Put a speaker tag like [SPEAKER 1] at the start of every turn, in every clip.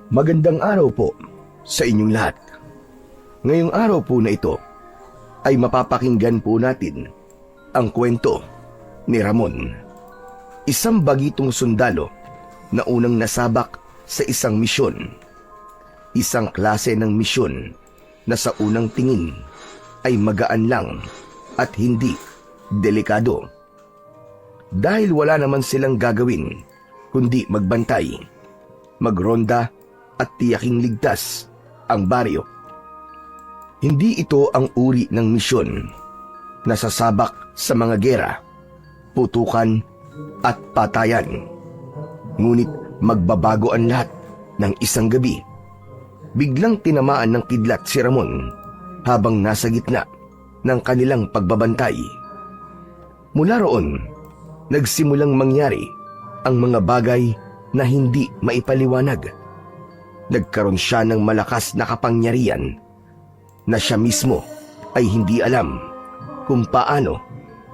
[SPEAKER 1] Magandang araw po sa inyong lahat. Ngayong araw po na ito ay mapapakinggan po natin ang kwento ni Ramon, isang bagitong sundalo na unang nasabak sa isang misyon. Isang klase ng misyon na sa unang tingin ay magaan lang at hindi delikado. Dahil wala naman silang gagawin kundi magbantay, magronda at tiyaking ligtas ang baryo. Hindi ito ang uri ng misyon na sasabak sa mga gera, putukan at patayan. Ngunit magbabago ang lahat ng isang gabi. Biglang tinamaan ng kidlat si Ramon habang nasa gitna ng kanilang pagbabantay. Mula roon, nagsimulang mangyari ang mga bagay na hindi maipaliwanag. Nagkaroon siya ng malakas na kapangyarihan na siya mismo ay hindi alam kung paano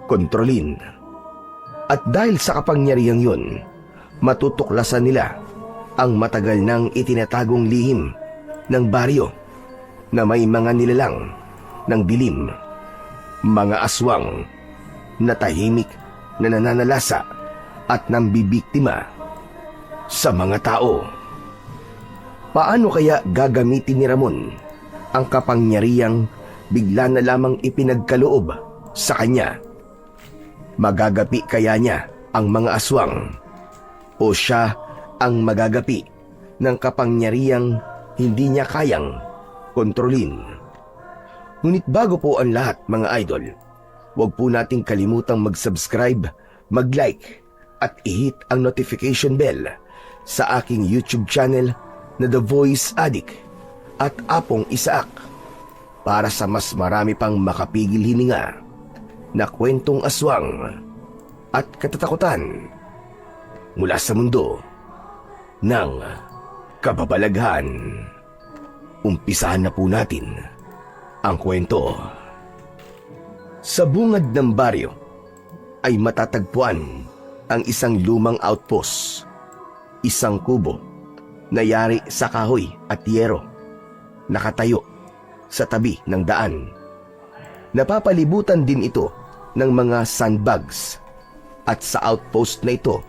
[SPEAKER 1] kontrolin. At dahil sa kapangyarihang yun, matutuklasan nila ang matagal nang itinatagong lihim ng baryo na may mga nilalang ng dilim, mga aswang na tahimik na nananalasa at nambibiktima sa mga tao. Paano kaya gagamitin ni Ramon ang kapangyarihang bigla na lamang ipinagkaloob sa kanya? Magagapi kaya niya ang mga aswang o siya ang magagapi ng kapangyarihang hindi niya kayang kontrolin? Ngunit bago po ang lahat, mga idol, huwag po nating kalimutang mag-subscribe, mag-like at i-hit ang notification bell sa aking YouTube channel na The Voice Addict at Apong Isaak para sa mas marami pang makapigil hininga na kwentong aswang at katatakutan mula sa mundo ng kababalaghan. Umpisahan na po natin ang kwento. Sa bungad ng baryo ay matatagpuan ang isang lumang outpost, isang kubo na yari sa kahoy at yero, nakatayo sa tabi ng daan. Napapalibutan din ito ng mga sandbags at sa outpost na ito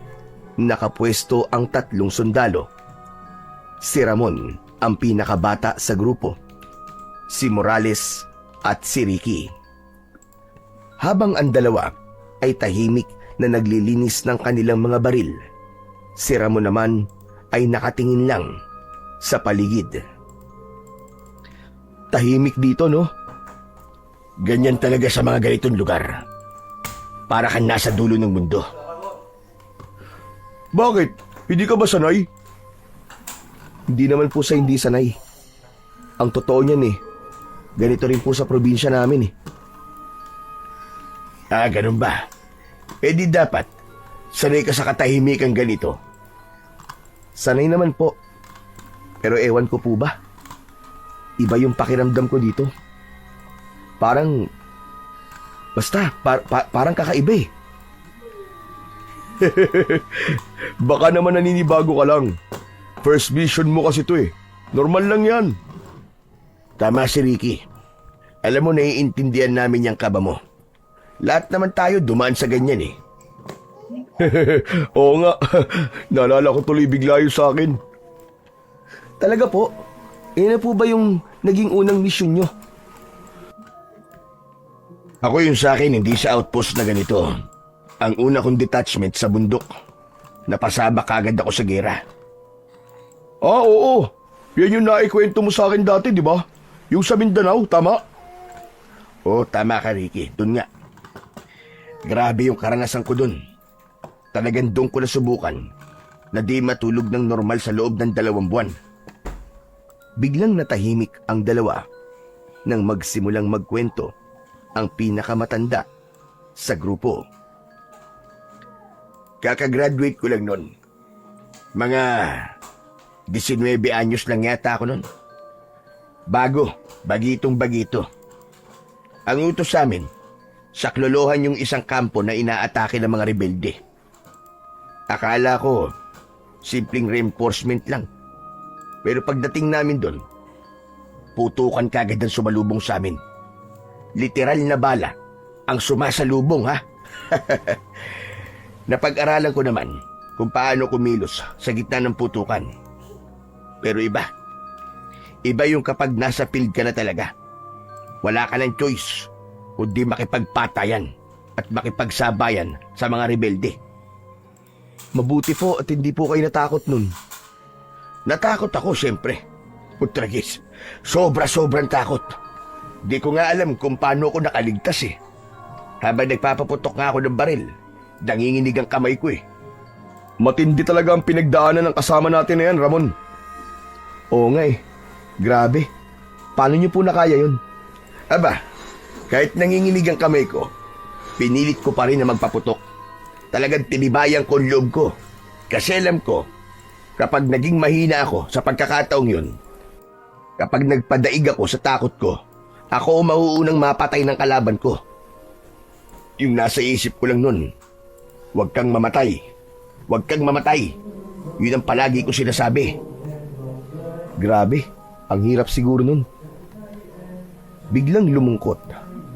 [SPEAKER 1] nakapwesto ang 3 sundalo. Si Ramon ang pinakabata sa grupo, si Morales at si Ricky. Habang ang dalawa ay tahimik na naglilinis ng kanilang mga baril, si Ramon naman ay nakatingin lang sa paligid. Tahimik dito, no? Ganyan talaga sa mga ganitong lugar. Para kang nasa dulo ng mundo. Bakit? Hindi ka ba sanay? Hindi naman po sa hindi sanay. Ang totoo niyan ganito rin po sa probinsya namin ganun ba? Di dapat sanay ka sa katahimikan ganito. Sanay naman po. Pero ewan ko po ba? Iba yung pakiramdam ko dito. Parang... Basta, parang kakaiba Baka naman naninibago ka lang. First vision mo kasi to Normal lang yan. Tama si Ricky. Alam mo, naiintindihan namin yung kaba mo. Lahat naman tayo dumaan sa ganyan Oo nga. Naalala ko tuloy bigla yun sa akin. Talaga po? Na po ba yung naging unang misyon nyo? Ako yun sa akin, hindi sa outpost na ganito. Ang una kong detachment sa bundok. Napasabak agad ako sa gera. Oo. Yan yung naikwento mo sa akin dati, di ba? Yung sa Mindanao, tama? Oo, tama ka, Ricky. Doon nga. Grabe yung karanasan ko doon. Talagang doon ko nasubukan na di matulog ng normal sa loob ng 2 buwan. Biglang natahimik ang dalawa nang magsimulang magkwento ang pinakamatanda sa grupo. Kakagraduate ko lang noon. Mga 19 anyos lang yata ako noon. Bagitong-bagito. Ang utos sa amin, saklolohan yung isang kampo na inaatake ng mga rebelde. Akala ko, simpleng reinforcement lang. Pero pagdating namin doon, putukan kagad ang sumalubong sa amin. Literal na bala ang sumasalubong, ha? Napag-aralan ko naman kung paano kumilos sa gitna ng putukan. Pero iba yung kapag nasa field ka na talaga. Wala ka ng choice kundi makipagpatayan at makipagsabayan sa mga rebelde. Mabuti po at hindi po kayo natakot nun. Natakot ako, siyempre. Putragis, sobra-sobrang takot. Di ko nga alam kung paano ako nakaligtas eh. Habang nagpapaputok nga ako ng baril, nanginginig ang kamay ko eh. Matindi talaga ang pinagdaanan ng kasama natin na yan, Ramon. Oo nga eh. Grabe. Paano niyo po nakaya yun? Aba, kahit nanginginig ang kamay ko, pinilit ko pa rin na magpaputok. Talagang tinibayan ko ang loob ko. Kasi alam ko, kapag naging mahina ako sa pagkakataong yun, kapag nagpadaig ako sa takot ko, ako ang mauunang mapatay ng kalaban ko. Yung nasa isip ko lang nun, huwag kang mamatay. Huwag kang mamatay. Yun ang palagi ko sinasabi. Grabe, ang hirap siguro nun. Biglang lumungkot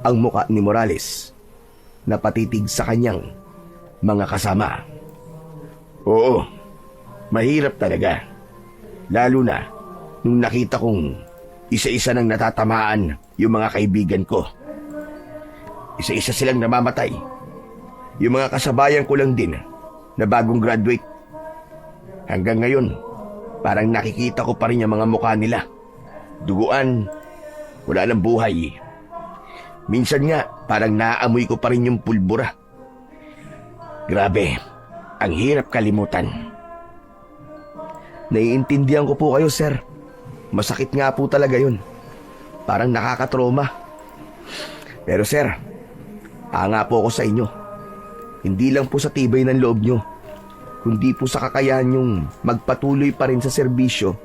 [SPEAKER 1] ang muka ni Morales na patitig sa kanyang mga kasama. Oo, mahirap talaga. Lalo na nung nakita kong isa-isa nang natatamaan yung mga kaibigan ko. Isa-isa silang namamatay. Yung mga kasabayan ko lang din na bagong graduate. Hanggang ngayon, parang nakikita ko pa rin yung mga mukha nila. Duguan, wala nang buhay. Minsan nga, parang naaamoy ko pa rin yung pulbura. Grabe, ang hirap kalimutan. Naiintindihan ko po kayo, sir. Masakit nga po talaga yun. Parang nakakatroma. Pero sir, hanga po ako sa inyo. Hindi lang po sa tibay ng loob nyo, kundi po sa kakayahan nyong magpatuloy pa rin sa serbisyo,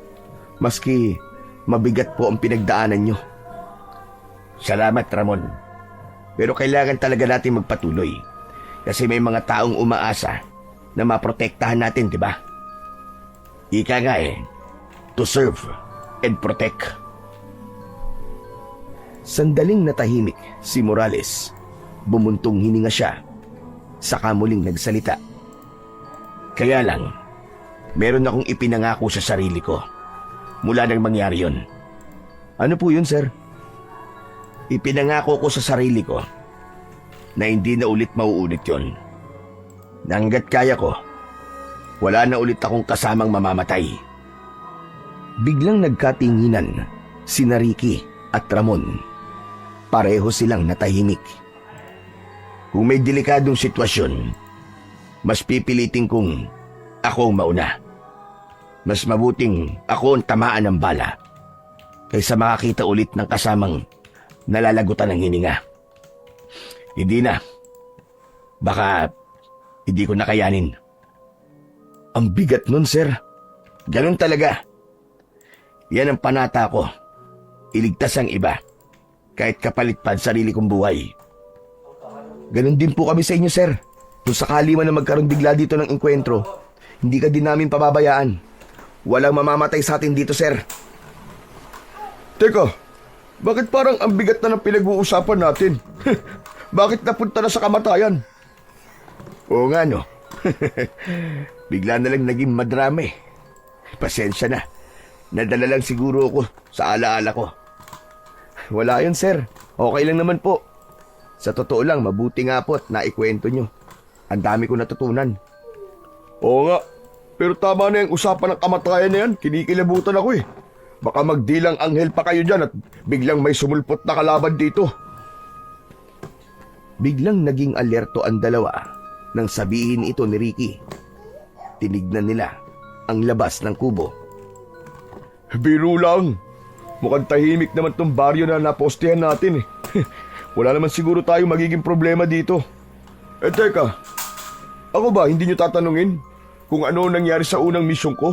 [SPEAKER 1] maski mabigat po ang pinagdaanan nyo. Salamat, Ramon. Pero kailangan talaga natin magpatuloy. Kasi may mga taong umaasa na maprotektahan natin, di ba? Ika nga eh, to serve and protect. Sandaling natahimik si Morales. Bumuntong hininga siya. Saka muling nagsalita. Kaya lang, meron akong ipinangako sa sarili ko mula nang mangyari yun. Ano po yun, sir? Ipinangako ko sa sarili ko na hindi na ulit mauulit yun. Hanggat kaya ko, wala na ulit akong kasamang mamamatay. Biglang nagkatinginan sina Ricky at Ramon. Pareho silang natahimik. Kung may delikadong sitwasyon, mas pipilitin kong ako ang mauna. Mas mabuting ako ang tamaan ng bala kaysa makakita ulit ng kasamang nalalagutan ng hininga. Hindi na. Baka hindi ko nakayanin. Ang bigat nun, sir. Ganun talaga. Yan ang panata ko. Iligtas ang iba, kahit kapalit pa ang sarili kong buhay. Ganun din po kami sa inyo, sir. Kung sakali man na magkaroon bigla dito ng engkwentro, hindi ka din namin pababayaan. Walang mamamatay sa atin dito, sir. Teka, bakit parang ang bigat na ng pinag-uusapan natin? Bakit napunta na sa kamatayan? Oo nga, no? Bigla na lang naging madrama eh. Pasensya na. Nadala lang siguro ako sa alaala ko. Wala yun, sir. Okay lang naman po. Sa totoo lang, mabuti nga po at naikwento nyo. Ang dami ko natutunan. Oo nga. Pero tama na yung usapan ng kamatayan na yan. Kinikilabutan ako eh. Baka magdilang anghel pa kayo dyan at biglang may sumulpot na kalaban dito. Biglang naging alerto ang dalawa nang sabihin ito ni Ricky. Tinignan nila ang labas ng kubo. Biro lang. Mukhang tahimik naman tong baryo na napostehan natin eh. Wala naman siguro tayong magiging problema dito. Eh teka, ako ba hindi nyo tatanungin kung ano nangyari sa unang misyon ko?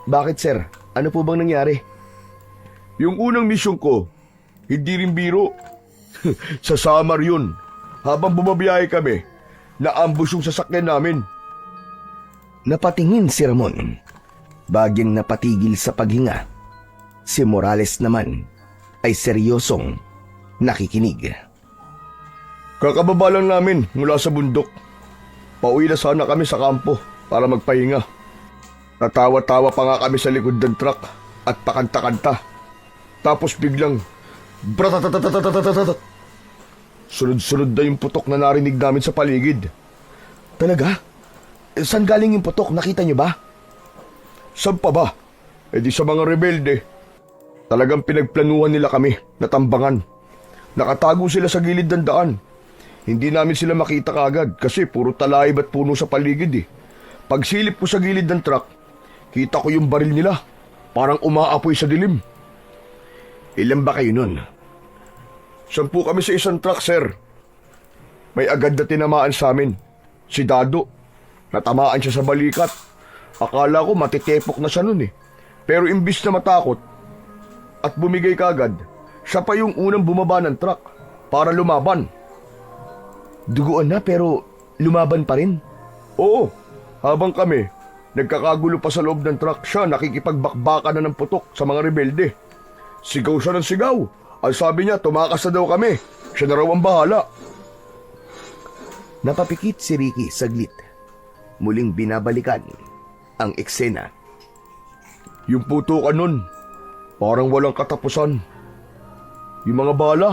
[SPEAKER 1] Bakit, sir? Ano po bang nangyari? Yung unang misyon ko, hindi rin biro. Sa Samar yun. Habang bumabiyahe kami, na-ambush yung sasakyan namin. Napatingin si Ramon. bagyang napatigil sa paghinga, si Morales naman ay seryosong nakikinig.
[SPEAKER 2] Kakababa lang namin mula sa bundok. Pauwi na sana kami sa kampo para magpahinga. Natawa-tawa pa nga kami sa likod ng truck at pakanta-kanta. Tapos biglang bratatatatatatatatatat. Sunod-sunod na yung putok na narinig namin sa paligid.
[SPEAKER 1] Talaga? Saan galing yung putok? Nakita niyo ba?
[SPEAKER 2] Saan pa ba? E di sa mga rebelde. Talagang pinagplanuhan nila kami na tambangan. Nakatago sila sa gilid ng daan. Hindi namin sila makita kaagad kasi puro talayib at puno sa paligid eh. Pagsilip ko sa gilid ng truck, kita ko yung baril nila. Parang umaapoy sa dilim.
[SPEAKER 1] Ilan ba kayo nun?
[SPEAKER 2] 10 kami sa isang truck, sir. May agad na tinamaan sa amin. Si Dado. Natamaan siya sa balikat. Akala ko matitepok na siya nun eh. Pero imbis na matakot at bumigay kagad, siya pa yung unang bumaba ng truck para lumaban.
[SPEAKER 1] Duguan na pero lumaban pa rin?
[SPEAKER 2] Oo, habang kami nagkakagulo pa sa loob ng truck, siya nakikipagbakbaka na ng putok sa mga rebelde. Sigaw siya ng sigaw. Ang sabi niya, tumakas na daw kami. Siya na raw ang bahala.
[SPEAKER 1] Napapikit si Ricky saglit. Muling binabalikan ang eksena.
[SPEAKER 2] Yung putukan nun, parang walang katapusan. Yung mga bala,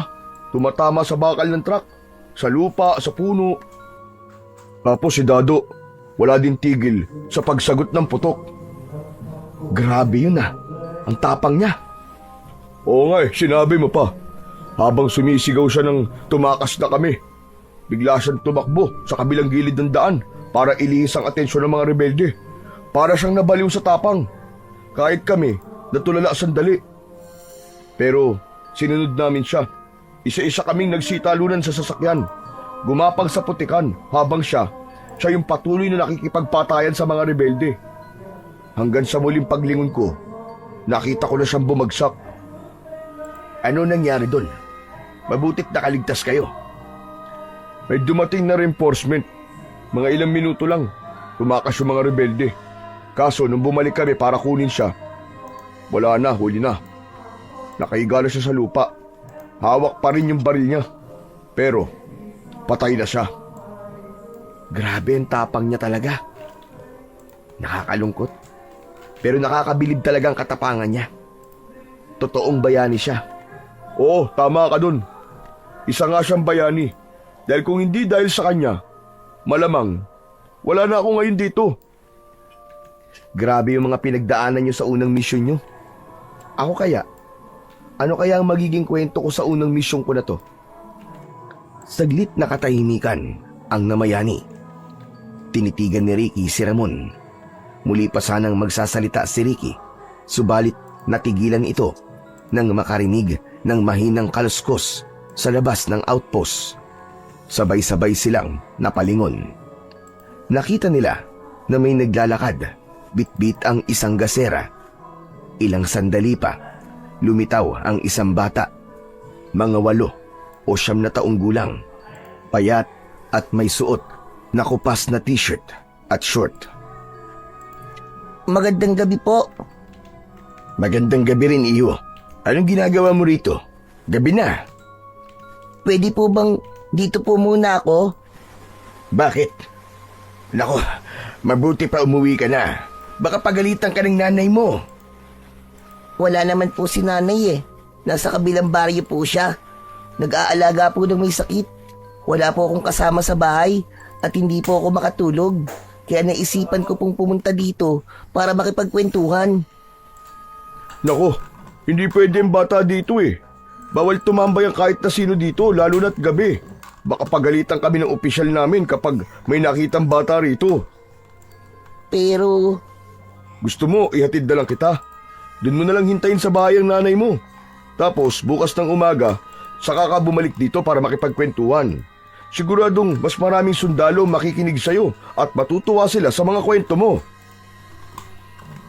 [SPEAKER 2] tumatama sa bakal ng truck, sa lupa, sa puno. Tapos si Dado, wala din tigil sa pagsagot ng putok.
[SPEAKER 1] Grabe yun ah. Ang tapang niya.
[SPEAKER 2] Oo nga sinabi mo pa. Habang sumisigaw siya ng tumakas na kami, bigla siyang tumakbo sa kabilang gilid ng daan para ilihis ang atensyon ng mga rebelde. Para siyang nabaliw sa tapang. Kahit kami, natulala sandali. Pero sinunod namin siya. Isa-isa kaming nagsitalunan sa sasakyan. Gumapang sa putikan habang siya yung patuloy na nakikipagpatayan sa mga rebelde. Hanggang sa muling paglingon ko, nakita ko na siyang bumagsak.
[SPEAKER 1] Ano nangyari doon? Mabutit nakaligtas kayo.
[SPEAKER 2] May dumating na reinforcement. Mga ilang minuto lang, tumakas yung mga rebelde. Kaso nung bumalik kami para kunin siya, wala na, huli na. Nakahiga na siya sa lupa. Hawak pa rin yung baril niya. Pero patay na siya.
[SPEAKER 1] Grabe ang tapang niya talaga. Nakakalungkot. Pero nakakabilib talaga ang katapangan niya. Totoong bayani siya.
[SPEAKER 2] Oo, tama ka dun. Isa nga siyang bayani. Dahil kung hindi dahil sa kanya, malamang wala na ako ngayon dito.
[SPEAKER 1] Grabe yung mga pinagdaanan niyo sa unang misyon niyo. Ako kaya? Ano kaya ang magiging kwento ko sa unang misyon ko na to? Saglit na katahimikan ang namayani. Tinitigan ni Ricky si Ramon. Muli pa sanang magsasalita si Ricky, subalit natigilan ito nang makarinig ng mahinang kaluskos sa labas ng outpost. Sabay-sabay silang napalingon. Nakita nila na may naglalakad, bitbit ang isang gasera. Ilang sandali pa, lumitaw ang isang bata. Mga 8 o 9 na taong gulang. Payat at may suot na kupas na t-shirt at short.
[SPEAKER 3] Magandang gabi po.
[SPEAKER 1] Magandang gabi rin, iyo. Anong ginagawa mo rito? Gabi na.
[SPEAKER 3] Pwede po bang dito po muna ako?
[SPEAKER 1] Bakit? Nako, mabuti pa umuwi ka na. Baka pagalitan ka ng nanay mo.
[SPEAKER 3] Wala naman po si nanay eh. Nasa kabilang baryo po siya. Nag-aalaga po ng may sakit. Wala po akong kasama sa bahay at hindi po ako makatulog. Kaya naisipan ko pong pumunta dito para makipagkwentuhan.
[SPEAKER 2] Nako, hindi pwede ang bata dito eh. Bawal tumambay ang kahit na sino dito, lalo na't gabi. Baka pagalitan kami ng opisyal namin kapag may nakitang bata rito.
[SPEAKER 3] Pero
[SPEAKER 2] Gusto mo, ihatid na lang kita. Doon mo na lang hintayin sa bahay ang nanay mo. Tapos, bukas ng umaga, saka ka bumalik dito para makipagkwentuhan. Siguradong mas maraming sundalo makikinig sa'yo at matutuwa sila sa mga kwento mo.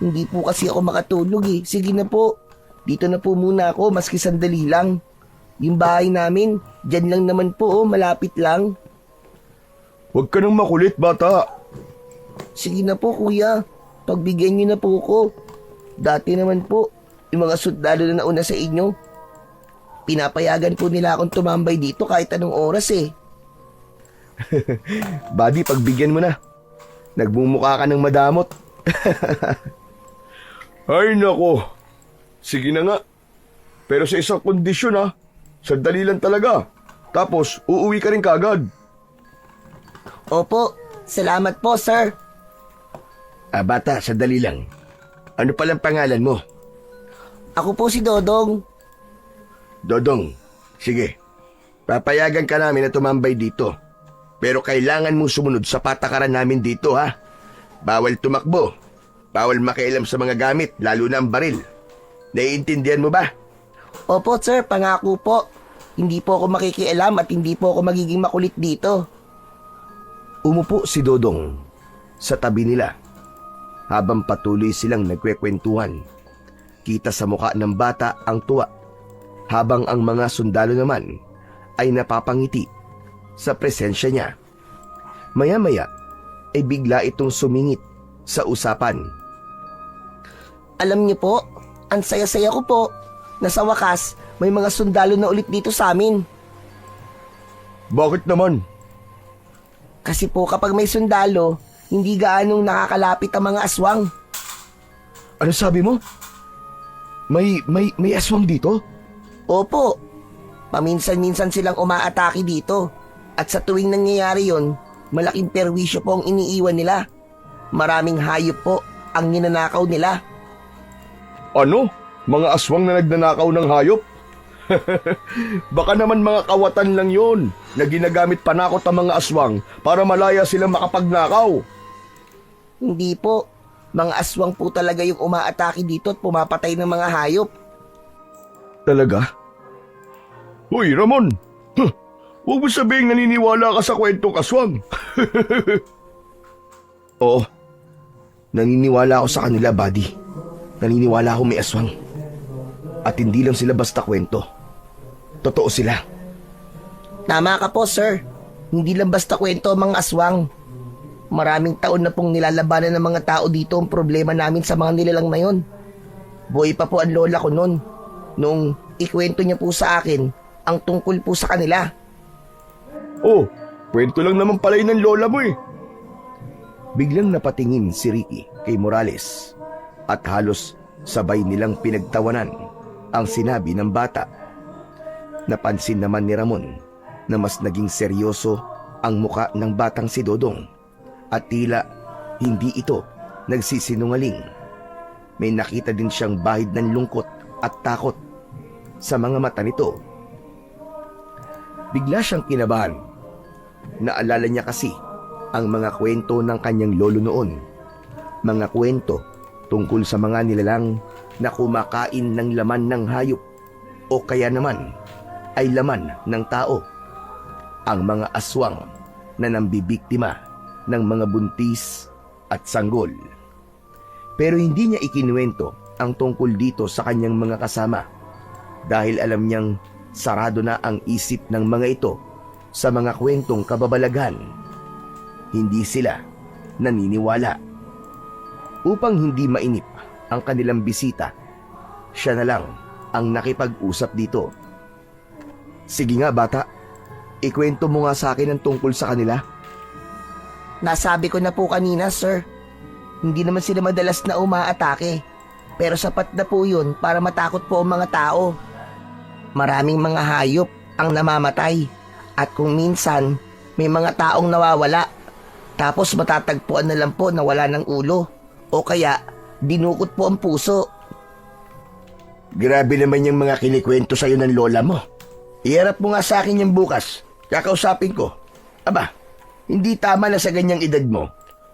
[SPEAKER 3] hindi po kasi ako makatulog eh. Sige na po. Dito na po muna ako maski sandali lang. Yung bahay namin, dyan lang naman po malapit lang.
[SPEAKER 2] Huwag ka nang makulit, bata.
[SPEAKER 3] Sige na po kuya. pagbigyan niyo na po ko. Dati naman po, yung mga sundalo na nauna sa inyo, pinapayagan po nila akong tumambay dito kahit anong oras eh.
[SPEAKER 1] Buddy, pagbigyan mo na. Nagmumukha ka ng madamot.
[SPEAKER 2] Ay nako, sige na nga. Pero sa isang kondisyon ha, sandali lang talaga. Tapos uuwi ka rin kagad.
[SPEAKER 3] Opo, salamat po sir.
[SPEAKER 1] Bata, sandali lang. Ano palang pangalan mo?
[SPEAKER 3] Ako po si Dodong.
[SPEAKER 1] Dodong, sige. Papayagan ka namin na tumambay dito. Pero kailangan mong sumunod sa patakaran namin dito, ha? Bawal tumakbo. Bawal makialam sa mga gamit, lalo na ang baril. Naiintindihan mo ba?
[SPEAKER 3] Opo sir, pangako po. Hindi po ako makikialam at hindi po ako magiging makulit dito.
[SPEAKER 1] Umupo si Dodong sa tabi nila habang patuloy silang nagkwekwentuhan. Kita sa mukha ng bata ang tuwa habang ang mga sundalo naman ay napapangiti sa presensya niya. Maya-maya ay bigla itong sumingit sa usapan.
[SPEAKER 3] Alam niyo po, ang saya-saya ko po na sa wakas may mga sundalo na ulit dito sa amin.
[SPEAKER 2] Bakit naman?
[SPEAKER 3] Kasi po kapag may sundalo, hindi gaanong nakakalapit ang mga aswang.
[SPEAKER 1] Ano sabi mo? May aswang dito?
[SPEAKER 3] Opo, paminsan-minsan silang umaatake dito. At sa tuwing nangyayari yon, malaking perwisyo po ang iniiwan nila. Maraming hayop po ang ninanakaw nila.
[SPEAKER 2] Ano? Mga aswang na nagnanakaw ng hayop? Baka naman mga kawatan lang yon na ginagamit panakot ang mga aswang para malaya silang makapagnakaw.
[SPEAKER 3] Hindi po, mga aswang po talaga yung umaatake dito at pumapatay ng mga hayop.
[SPEAKER 1] Talaga?
[SPEAKER 2] Hoy, Ramon! Huwag mo sabihing naniniwala ka sa kwentong aswang.
[SPEAKER 1] Oo. Naniniwala ako sa kanila, buddy. Naniniwala ako may aswang. At hindi lang sila basta kwento. Totoo sila.
[SPEAKER 3] Tama ka po sir, hindi lang basta kwento ang mga aswang. Maraming taon na pong nilalabanan ng mga tao dito ang problema namin sa mga nilalang na yon. Buhay pa po ang lola ko noon, nung ikwento niya po sa akin ang tungkol po sa kanila.
[SPEAKER 2] Oh, kwento lang naman pala yun ng lola mo eh.
[SPEAKER 1] Biglang napatingin si Ricky kay Morales at halos sabay nilang pinagtawanan ang sinabi ng bata. Napansin naman ni Ramon na mas naging seryoso ang muka ng batang si Dodong at tila hindi ito nagsisinungaling. May nakita din siyang bahid ng lungkot at takot sa mga mata nito. Bigla siyang kinabahan. Naalala niya kasi ang mga kwento ng kanyang lolo noon. Mga kwento tungkol sa mga nilalang na kumakain ng laman ng hayop o kaya naman ay laman ng tao. Ang mga aswang na nambibiktima ng mga buntis at sanggol. Pero hindi niya ikinuwento ang tungkol dito sa kanyang mga kasama dahil alam niyang sarado na ang isip ng mga ito sa mga kwentong kababalaghan. Hindi sila naniniwala. Upang hindi mainip ang kanilang bisita, siya na lang ang nakipag-usap dito. Sige nga bata, ikwento mo nga sa akin ang tungkol sa kanila.
[SPEAKER 3] Nasabi ko na po kanina sir, hindi naman sila madalas na umaatake. Pero sapat na po yun para matakot po ang mga tao. Maraming mga hayop ang namamatay. At kung minsan, may mga taong nawawala. Tapos matatagpuan na lang po na wala ng ulo. O kaya, dinukot po ang puso.
[SPEAKER 1] Grabe naman yung mga kinikwento sa'yo ng lola mo. Iharap mo nga sa akin yung bukas. Kakausapin ko. Aba, hindi tama na sa ganyang edad mo.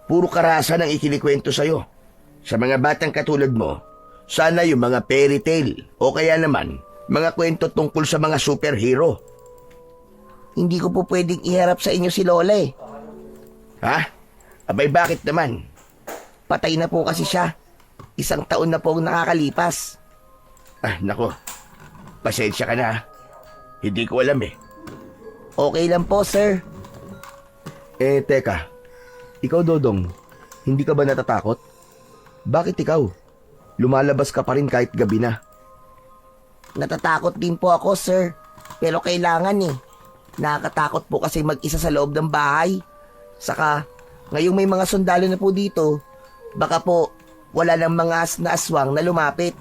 [SPEAKER 1] Puro karahasan ang ikinikwento sa'yo. Sa mga batang katulad mo, sana yung mga fairy tale o kaya naman mga kwento tungkol sa mga superhero.
[SPEAKER 3] Hindi ko po pwedeng iharap sa inyo si Lola eh.
[SPEAKER 1] Ha? Abay bakit naman?
[SPEAKER 3] Patay na po kasi siya. 1 taon na po ang nakakalipas.
[SPEAKER 1] Ah, nako. Pasensya ka na. Hindi ko alam eh.
[SPEAKER 3] Okay lang po sir.
[SPEAKER 1] Teka. Ikaw, Dodong, hindi ka ba natatakot? Bakit ikaw? Lumalabas ka pa rin kahit gabi na.
[SPEAKER 3] Natatakot din po ako, sir. Pero kailangan eh. Nakakatakot po kasi mag-isa sa loob ng bahay. Saka, ngayong may mga sundalo na po dito, baka po wala ng mga na aswang na lumapit.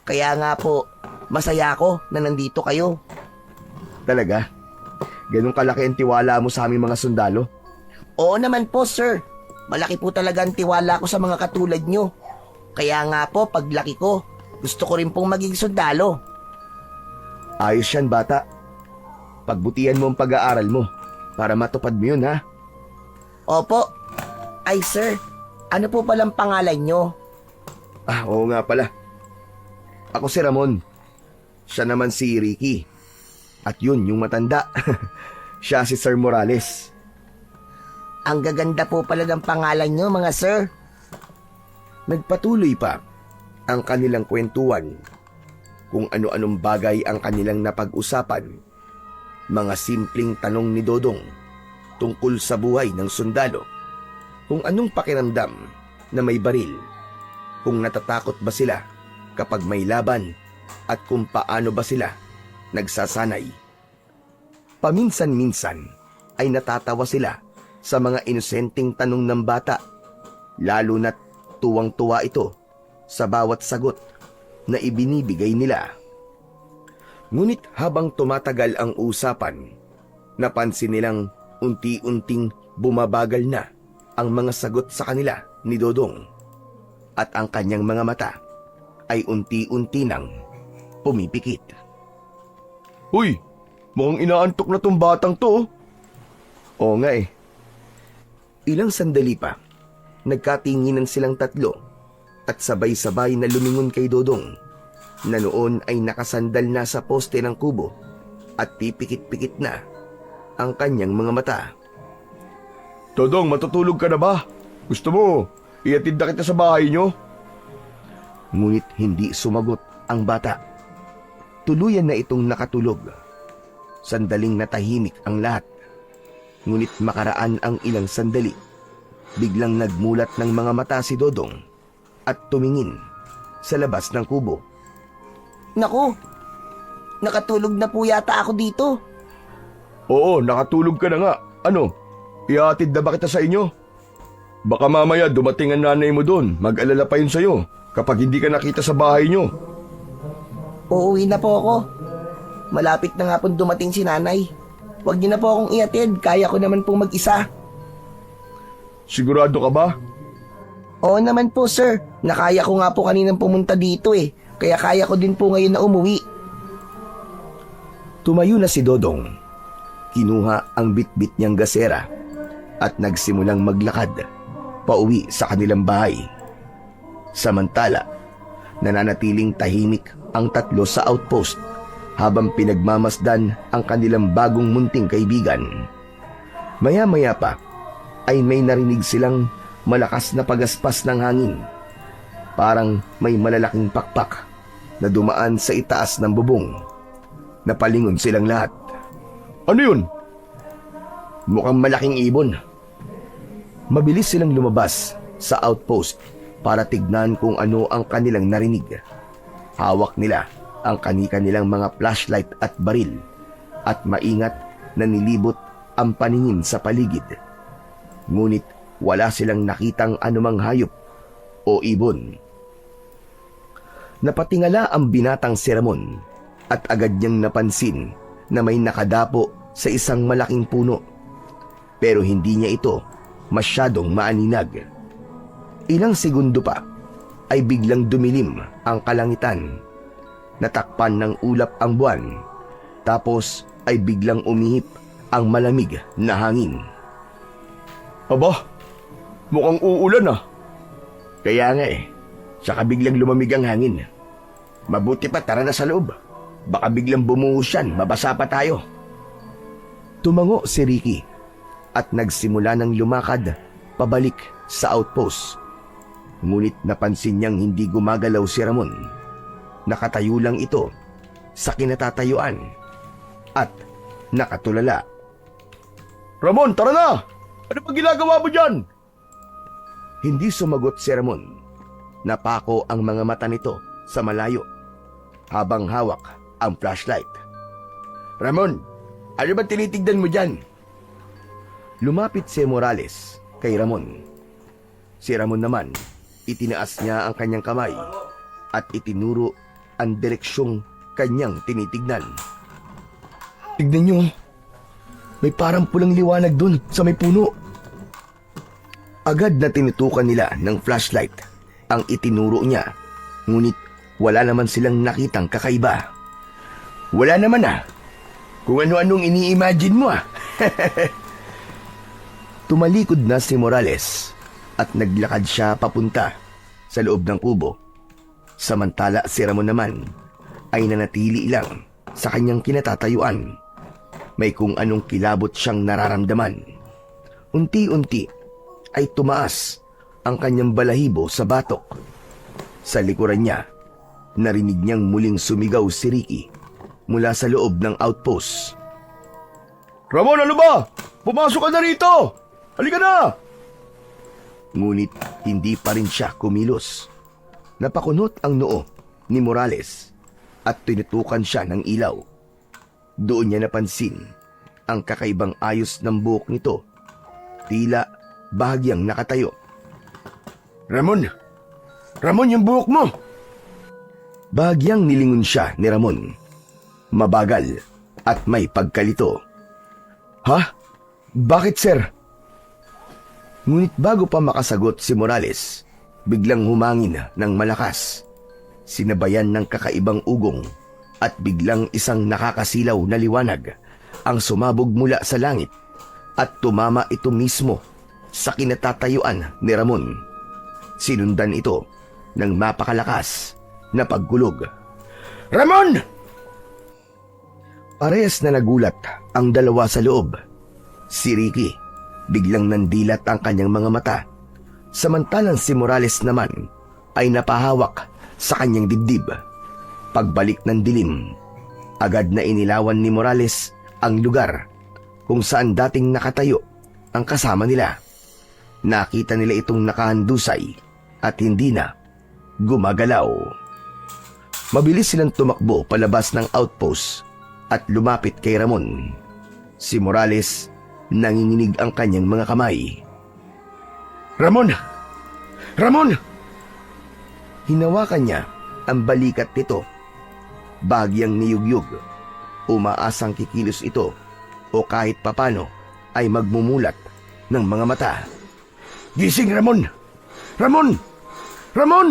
[SPEAKER 3] Kaya nga po, masaya ako na nandito kayo.
[SPEAKER 1] Talaga? Ganun kalaki ang tiwala mo sa aming mga sundalo?
[SPEAKER 3] Oo naman po, sir. Malaki po talaga ang tiwala ko sa mga katulad nyo. Kaya nga po, paglaki ko, gusto ko rin pong maging sundalo.
[SPEAKER 1] Ayos yan, bata. Pagbutihan mo ang pag-aaral mo para matupad mo yun, ha?
[SPEAKER 3] Opo. Ay, sir, ano po palang pangalan nyo?
[SPEAKER 1] Ah, oo nga pala. Ako si Ramon. Siya naman si Ricky. At yun, yung matanda. Siya si Sir Morales.
[SPEAKER 3] Ang gaganda po pala ng pangalan nyo, mga sir.
[SPEAKER 1] Nagpatuloy pa ang kanilang kwentuhan kung ano-anong bagay ang kanilang napag-usapan. Mga simpleng tanong ni Dodong tungkol sa buhay ng sundalo. Kung anong pakiramdam na may baril. Kung natatakot ba sila kapag may laban at kung paano ba sila nagsasanay. Paminsan-minsan ay natatawa sila sa mga inosenteng tanong ng bata, lalo na't tuwang-tuwa ito sa bawat sagot na ibinibigay nila. Ngunit habang tumatagal ang usapan, napansin nilang unti-unting bumabagal na ang mga sagot sa kanila ni Dodong at ang kanyang mga mata ay unti-unti nang pumipikit.
[SPEAKER 2] Uy, mukhang inaantok na tong batang to.
[SPEAKER 1] Oo nga eh. Ilang sandali pa, nagkatinginan silang tatlo at sabay-sabay na lumingon kay Dodong na noon ay nakasandal na sa poste ng kubo at pipikit-pikit na ang kanyang mga mata.
[SPEAKER 2] Dodong, matutulog ka na ba? Gusto mo, iatid na kita sa bahay nyo?
[SPEAKER 1] Ngunit hindi sumagot ang bata. Tuluyan na itong nakatulog. Sandaling natahimik ang lahat. Ngunit makaraan ang ilang sandali, biglang nagmulat ng mga mata si Dodong at tumingin sa labas ng kubo.
[SPEAKER 3] Naku, nakatulog na po yata ako dito.
[SPEAKER 2] Oo, nakatulog ka na nga. Ano, iatid na ba kita sa inyo? Baka mamaya dumating ang nanay mo doon. Mag-alala pa yun sa'yo kapag hindi ka nakita sa bahay nyo.
[SPEAKER 3] Uuwi na po ako. Malapit na nga po dumating si nanay. Huwag niyo na po akong iatid. Kaya ko naman po mag-isa.
[SPEAKER 2] Sigurado ka ba?
[SPEAKER 3] Oo naman po, sir. Nakaya ko nga po kaninang pumunta dito eh. Kaya kaya ko din po ngayon na umuwi.
[SPEAKER 1] Tumayo na si Dodong. Kinuha ang bitbit niyang gasera at nagsimulang maglakad pauwi sa kanilang bahay. Samantala, nananatiling tahimik ang tatlo sa outpost habang pinagmamasdan ang kanilang bagong munting kaibigan. Maya-maya pa ay may narinig silang malakas na pagaspas ng hangin. Parang may malalaking pakpak na dumaan sa itaas ng bubong. Napalingon silang lahat.
[SPEAKER 2] Ano yun?
[SPEAKER 1] Mukhang malaking ibon. Mabilis silang lumabas sa outpost para tignan kung ano ang kanilang narinig. Hawak nila ang kani-kanilang mga flashlight at baril at maingat na nilibot ang paningin sa paligid. Ngunit wala silang nakitang anumang hayop o ibon. Napatingala ang binatang si Ramon at agad niyang napansin na may nakadapo sa isang malaking puno. Pero hindi niya ito masyadong maaninag. Ilang segundo pa ay biglang dumilim ang kalangitan. Natakpan ng ulap ang buwan. Tapos ay biglang umihip ang malamig na hangin.
[SPEAKER 2] Aba, mukhang uulan ah.
[SPEAKER 1] Kaya nga eh, saka biglang lumamig ang hangin. Mabuti pa tara na sa loob. Baka biglang bumuhos yan, mabasa pa tayo. Tumango si Ricky at nagsimula ng lumakad pabalik sa outpost. Ngunit napansin niyang hindi gumagalaw si Ramon. Nakatayo lang ito sa kinatatayuan at nakatulala.
[SPEAKER 2] Ramon, tara na! Ano pa ginagawa mo dyan?
[SPEAKER 1] Hindi sumagot si Ramon. Napako ang mga mata nito sa malayo habang hawak ang flashlight.
[SPEAKER 2] Ramon, ano ba tinitignan mo dyan?
[SPEAKER 1] Lumapit si Morales kay Ramon. Si Ramon naman, itinaas niya ang kanyang kamay at itinuro ang direksyong kanyang tinitignan.
[SPEAKER 2] Tignan nyo. May parang pulang liwanag dun sa may puno.
[SPEAKER 1] Agad na tinutukan nila ng flashlight ang itinuro niya, ngunit wala naman silang nakitang kakaiba.
[SPEAKER 2] Wala naman ah. Kung ano-anong ini-imagine mo ah.
[SPEAKER 1] Tumalikod na si Morales at naglakad siya papunta sa loob ng kubo. Samantala si Ramon naman ay nanatili lang sa kanyang kinatatayuan. May kung anong kilabot siyang nararamdaman. Unti-unti ay tumaas ang kanyang balahibo sa batok. Sa likuran niya, narinig niyang muling sumigaw si Ricky mula sa loob ng outpost.
[SPEAKER 2] Ramon, ano ba? Pumasok ka na rito! Halika na!
[SPEAKER 1] Ngunit hindi pa rin siya kumilos. Napakunot ang noo ni Morales at tinutukan siya ng ilaw. Doon niya napansin ang kakaibang ayos ng buhok nito. Tila bahagyang nakatayo.
[SPEAKER 2] Ramon! Ramon, yung buhok mo!
[SPEAKER 1] Bahagyang nilingon siya ni Ramon. Mabagal at may pagkalito.
[SPEAKER 2] Ha? Bakit, sir?
[SPEAKER 1] Ngunit bago pa makasagot si Morales, biglang humangin ng malakas. Sinabayan ng kakaibang ugong at biglang isang nakakasilaw na liwanag ang sumabog mula sa langit at tumama ito mismo sa kinatatayuan ni Ramon. Sinundan ito ng mapakalakas na pagkulog.
[SPEAKER 2] Ramon!
[SPEAKER 1] Parehas na nagulat ang dalawa sa loob. Si Ricky, biglang nandilat ang kanyang mga mata, samantalang si Morales naman ay napahawak sa kanyang dibdib. Pagbalik ng dilim, agad na inilawan ni Morales ang lugar kung saan dating nakatayo ang kasama nila. Nakita nila itong nakahandusay at hindi na gumagalaw. Mabilis silang tumakbo palabas ng outpost at lumapit kay Ramon. Si Morales, nanginginig ang kanyang mga kamay.
[SPEAKER 2] Ramon! Ramon!
[SPEAKER 1] Hinawakan niya ang balikat nito. Bagyang niyugyug. Umaasang kikilos ito o kahit papano ay magmumulat ng mga mata.
[SPEAKER 2] Gising, Ramon! Ramon! Ramon!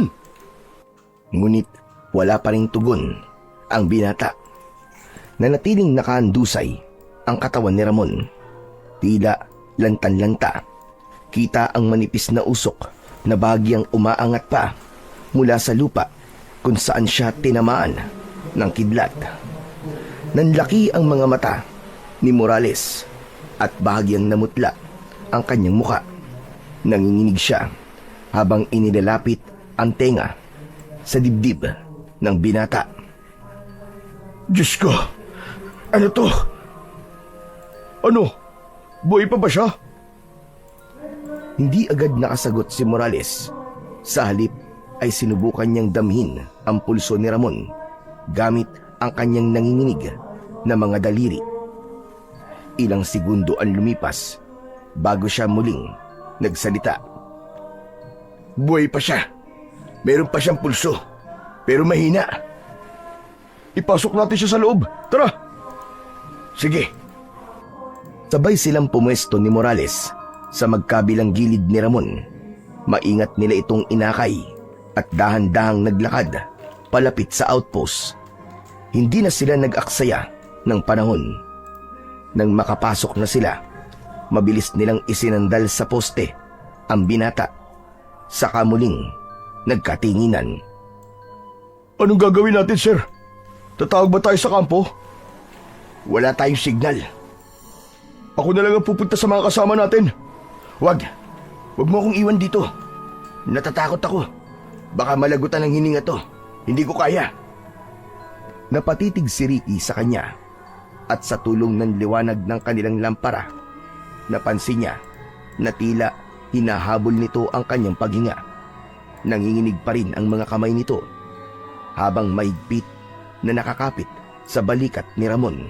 [SPEAKER 1] Ngunit wala pa ring tugon ang binata. Nanatiling nakahandusay ang katawan ni Ramon. Tila lantan-lanta. Kita ang manipis na usok na bagyang umaangat pa mula sa lupa kung saan siya tinamaan ng kidlat. Nanlaki ang mga mata ni Morales at bahagyang namutla ang kanyang muka. Nanginginig siya habang inilalapit ang tenga sa dibdib ng binata.
[SPEAKER 2] Diyos ko! Ano to? Ano? Buhay pa ba siya?
[SPEAKER 1] Hindi agad nakasagot si Morales. Sa halip ay sinubukan niyang damhin ang pulso ni Ramon gamit ang kanyang nanginginig na mga daliri. Ilang segundo ang lumipas bago siya muling nagsalita.
[SPEAKER 2] Buhay pa siya. Meron pa siyang pulso. Pero mahina. Ipasok natin siya sa loob. Tara! Sige.
[SPEAKER 1] Sabay silang pumwesto ni Morales sa magkabilang gilid ni Ramon. Maingat nila itong inakay at dahan-dahang naglakad palapit sa outpost. Hindi na sila nag-aksaya ng panahon. Nang makapasok na sila, mabilis nilang isinandal sa poste ang binata. Saka muling nagkatinginan.
[SPEAKER 2] Anong gagawin natin, sir? Tatawag ba tayo sa kampo?
[SPEAKER 1] Wala tayong signal.
[SPEAKER 2] Ako na lang ang pupunta sa mga kasama natin.
[SPEAKER 1] Wag mo akong iwan dito. Natatakot ako. Baka malagutan ng hininga to. Hindi ko kaya. Napatitig si Ricky sa kanya at sa tulong ng liwanag ng kanilang lampara, napansin niya na tila hinahabol nito ang kanyang paghinga. Nanginginig pa rin ang mga kamay nito habang mahigpit na nakakapit sa balikat ni Ramon.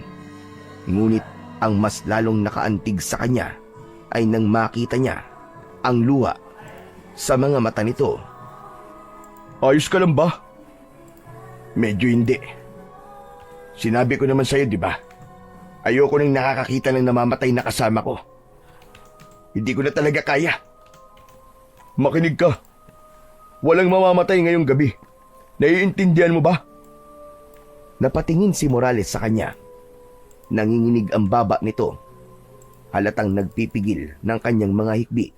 [SPEAKER 1] Ngunit ang mas lalong nakaantig sa kanya ay nang makita niya ang luha sa mga mata nito.
[SPEAKER 2] Ayos ka lang ba?
[SPEAKER 1] Medyo hindi. Sinabi ko naman sa'yo, di ba? Ayoko nang nakakakita ng namamatay na kasama ko. Hindi ko na talaga kaya.
[SPEAKER 2] Makinig ka. Walang mamamatay ngayong gabi. Naiintindihan mo ba?
[SPEAKER 1] Napatingin si Morales sa kanya. Nanginginig ang baba nito. Halatang nagpipigil ng kanyang mga hikbi.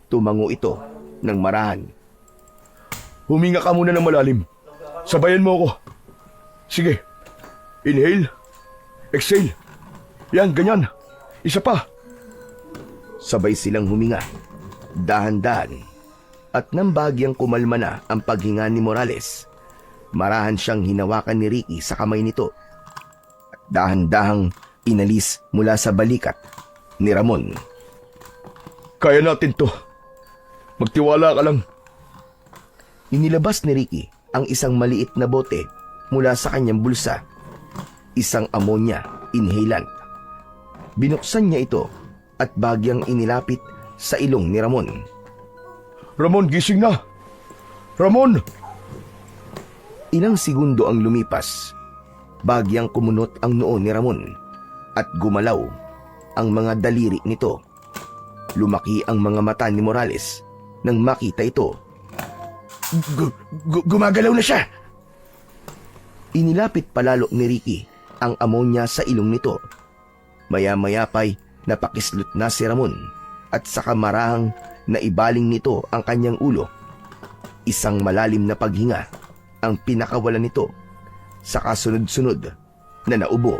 [SPEAKER 1] Tumango ito ng marahan.
[SPEAKER 2] Huminga ka muna ng malalim. Sabayan mo ako. Sige. Inhale. Exhale. Yan, ganyan. Isa pa.
[SPEAKER 1] Sabay silang huminga. Dahan-dahan. At nang bagyang kumalma na ang paghinga ni Morales, marahan siyang hinawakan ni Ricky sa kamay nito. At dahan-dahang inalis mula sa balikat ni Ramon.
[SPEAKER 2] Kaya natin to. Magtiwala ka lang.
[SPEAKER 1] Inilabas ni Ricky ang isang maliit na bote mula sa kanyang bulsa. Isang ammonia inhalant. Binuksan niya ito at bagyang inilapit sa ilong ni Ramon.
[SPEAKER 2] Ramon, gising na! Ramon!
[SPEAKER 1] Ilang segundo ang lumipas. Bagyang kumunot ang noo ni Ramon at gumalaw ang mga daliri nito. Lumaki ang mga mata ni Morales nang makita ito. Gumagalaw na siya! Inilapit palalo ni Ricky ang ammonia sa ilong nito. Maya-maya pa'y napakislot na si Ramon at sa kamarahang naibaling nito ang kanyang ulo. Isang malalim na paghinga ang pinakawalan nito sa kasunod-sunod na naubo.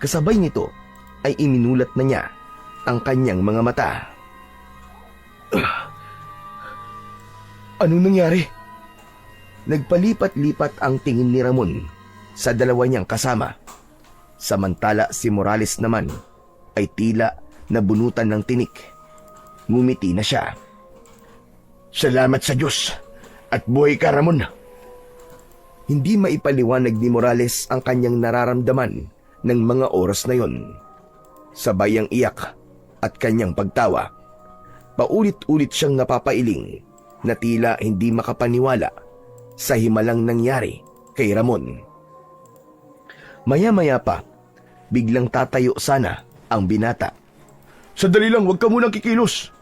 [SPEAKER 1] Kasabay nito ay iminulat na niya ang kanyang mga mata. Anong nangyari? Nagpalipat-lipat ang tingin ni Ramon sa dalawa niyang kasama. Samantala si Morales naman ay tila nabunutan ng tinik. Ngumiti na siya. Salamat sa Diyos at buhay ka, Ramon. Hindi maipaliwanag ni Morales ang kanyang nararamdaman ng mga oras na yon. Sabay ang iyak at kanyang pagtawa. Paulit-ulit siyang napapailing na tila hindi makapaniwala sa himalang nangyari kay Ramon. Maya-maya pa, biglang tatayo sana ang binata.
[SPEAKER 2] Sandali lang, huwag ka munang kikilos.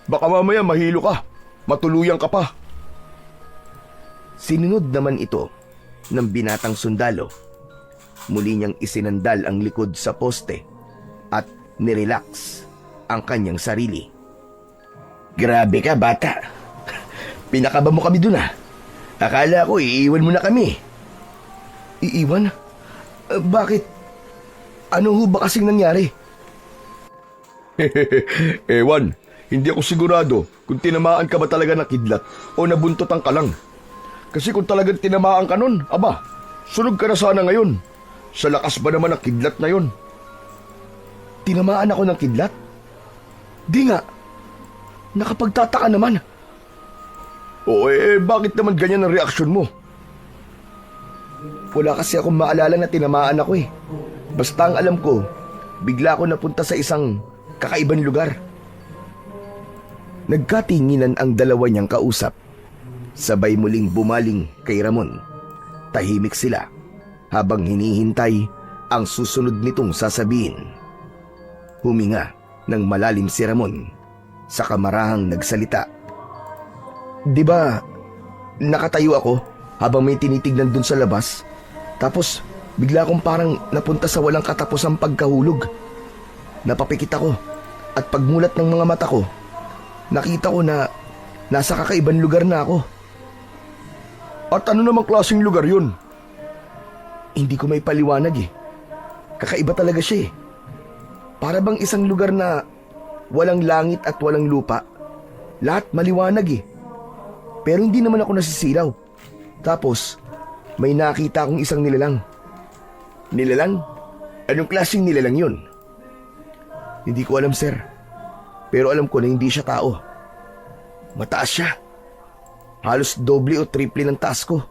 [SPEAKER 2] Baka mamaya mahilo ka. Matuluyan ka pa.
[SPEAKER 1] Sinunod naman ito ng binatang sundalo. Muli niyang isinandal ang likod sa poste at nirelax ang kanyang sarili. Grabe ka, bata. Pinakaba mo kami dun, ah. Akala ko iiwan mo na kami. Iiwan? Bakit? Ano ho ba kasing nangyari?
[SPEAKER 2] Ewan, hindi ako sigurado kung tinamaan ka ba talaga ng kidlat o nabuntotan ka lang. Kasi kung talagang tinamaan ka nun, aba, sunog ka na sana ngayon. Sa lakas ba naman ng kidlat na yon?
[SPEAKER 1] Tinamaan ako ng kidlat? Di nga. Nakapagtataka naman.
[SPEAKER 2] O bakit naman ganyan ang reaksyon mo?
[SPEAKER 1] Wala kasi akong maalala na tinamaan ako eh. Basta ang alam ko, bigla ako napunta sa isang kakaibang lugar. Nagkatinginan ang dalawa niyang kausap. Sabay muling bumaling kay Ramon. Tahimik sila habang hinihintay ang susunod nitong sasabihin. Huminga ng malalim si Ramon sa kamarahang nagsalita. Di ba nakatayo ako habang may tinitignan dun sa labas? Tapos bigla akong parang napunta sa walang katapusang pagkahulog. Napapikit ako at pagmulat ng mga mata ko, nakita ko na nasa kakaibang lugar na ako.
[SPEAKER 2] At ano namang klaseng lugar yun?
[SPEAKER 1] Hindi ko may paliwanag eh. Kakaiba talaga siya eh. Para bang isang lugar na walang langit at walang lupa. Lahat maliwanag eh. Pero hindi naman ako nasisilaw. Tapos, may nakita akong isang nilalang. Nilalang? Anong klaseng nilalang yun? Hindi ko alam, sir. Pero alam ko na hindi siya tao. Mataas siya. Halos doble o triple ng taas ko.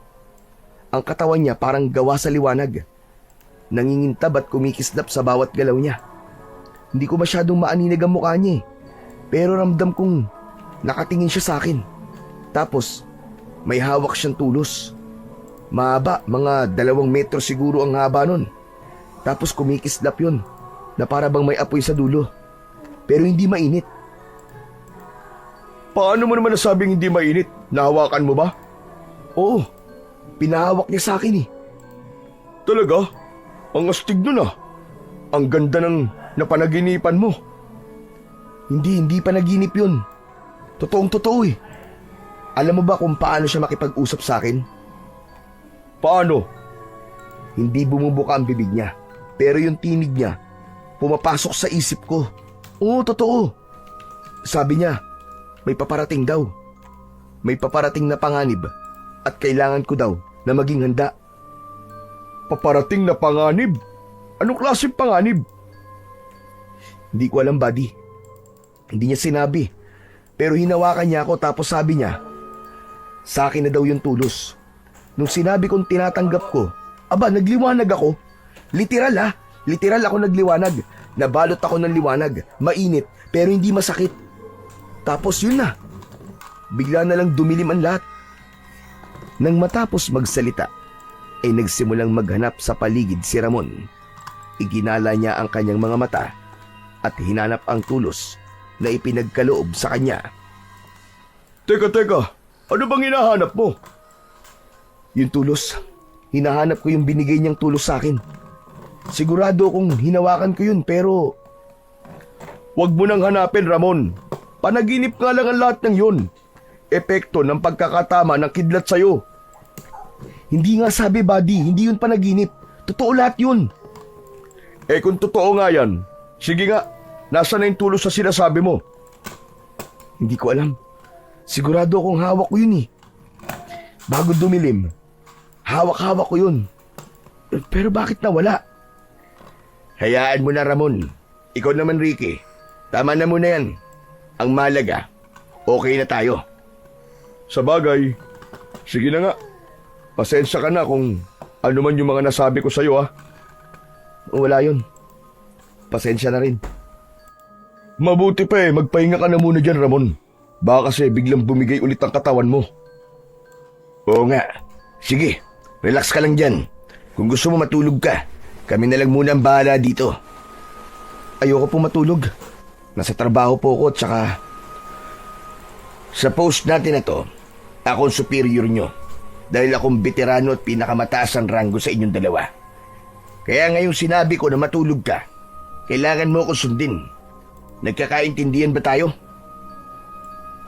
[SPEAKER 1] Ang katawan niya parang gawa sa liwanag. Nangingintab at kumikislap sa bawat galaw niya. Hindi ko masyadong maaninag ang mukha niya pero ramdam kong nakatingin siya sa akin. Tapos may hawak siyang tulos. Mahaba, mga 2 metro siguro ang haba nun. Tapos kumikislap yun na para bang may apoy sa dulo. Pero hindi mainit.
[SPEAKER 2] Paano mo naman nasabing hindi mainit? Nahawakan mo ba?
[SPEAKER 1] Oo, pinahawak niya sa akin eh.
[SPEAKER 2] Talaga? Ang astig nun ah. Ang ganda ng napanaginipan mo.
[SPEAKER 1] Hindi panaginip yun. Totoong totoo eh. Alam mo ba kung paano siya makipag-usap sa akin?
[SPEAKER 2] Paano?
[SPEAKER 1] Hindi bumubuka ang bibig niya. Pero yung tinig niya, pumapasok sa isip ko. Oo, totoo. Sabi niya, may paparating daw. May paparating na panganib at kailangan ko daw na maging handa.
[SPEAKER 2] Paparating na panganib? Anong klaseng panganib?
[SPEAKER 1] Hindi ko alam, buddy. Hindi niya sinabi. Pero hinawakan niya ako tapos sabi niya, sa akin na daw yung tulos. Nung sinabi kong tinatanggap ko, aba, nagliwanag ako. Literal literal ako nagliwanag. Nabalot ako ng liwanag, mainit, pero hindi masakit. Tapos yun na. Bigla na lang dumilim ang lahat. Nang matapos magsalita, ay nagsimulang maghanap sa paligid si Ramon. Iginala niya ang kanyang mga mata at hinanap ang tulos na ipinagkaloob sa kanya.
[SPEAKER 2] Teka, ano bang hinahanap mo?
[SPEAKER 1] Yung tulos, hinahanap ko yung binigay niyang tulos sa akin. Sigurado kong hinawakan ko yun pero...
[SPEAKER 2] Huwag mo nang hanapin, Ramon. Panaginip nga lang ang lahat ng yun. Epekto ng pagkakatama ng kidlat sa'yo.
[SPEAKER 1] Hindi nga sabi, buddy, hindi yun panaginip. Totoo lahat yun.
[SPEAKER 2] Eh kung totoo nga yan, sige nga, nasa na yung tulos sa sinasabi mo?
[SPEAKER 1] Hindi ko alam. Sigurado akong hawak ko yun eh. Bago dumilim, hawak-hawak ko yun. Pero bakit nawala? Hayaan mo na, Ramon. Ikaw naman, Ricky. Tama na muna yan. Ang malaga, okay na tayo.
[SPEAKER 2] Sa bagay, sige na nga. Pasensya ka na kung ano man yung mga nasabi ko sa'yo ha.
[SPEAKER 1] Wala yun. Pasensya na rin.
[SPEAKER 2] Mabuti pa magpahinga ka na muna dyan, Ramon. Baka kasi biglang bumigay ulit ang katawan mo.
[SPEAKER 1] Oo nga. Sige, relax ka lang dyan. Kung gusto mo matulog ka, kami na lang muna ang bahala dito. Ayoko po matulog. Nasa trabaho po ako at saka... Sa post natin na to, ako ang superior nyo. Dahil akong veterano at pinakamataas ang ranggo sa inyong dalawa. Kaya ngayong sinabi ko na matulog ka, kailangan mo akong sundin. Nagkakaintindihan ba tayo?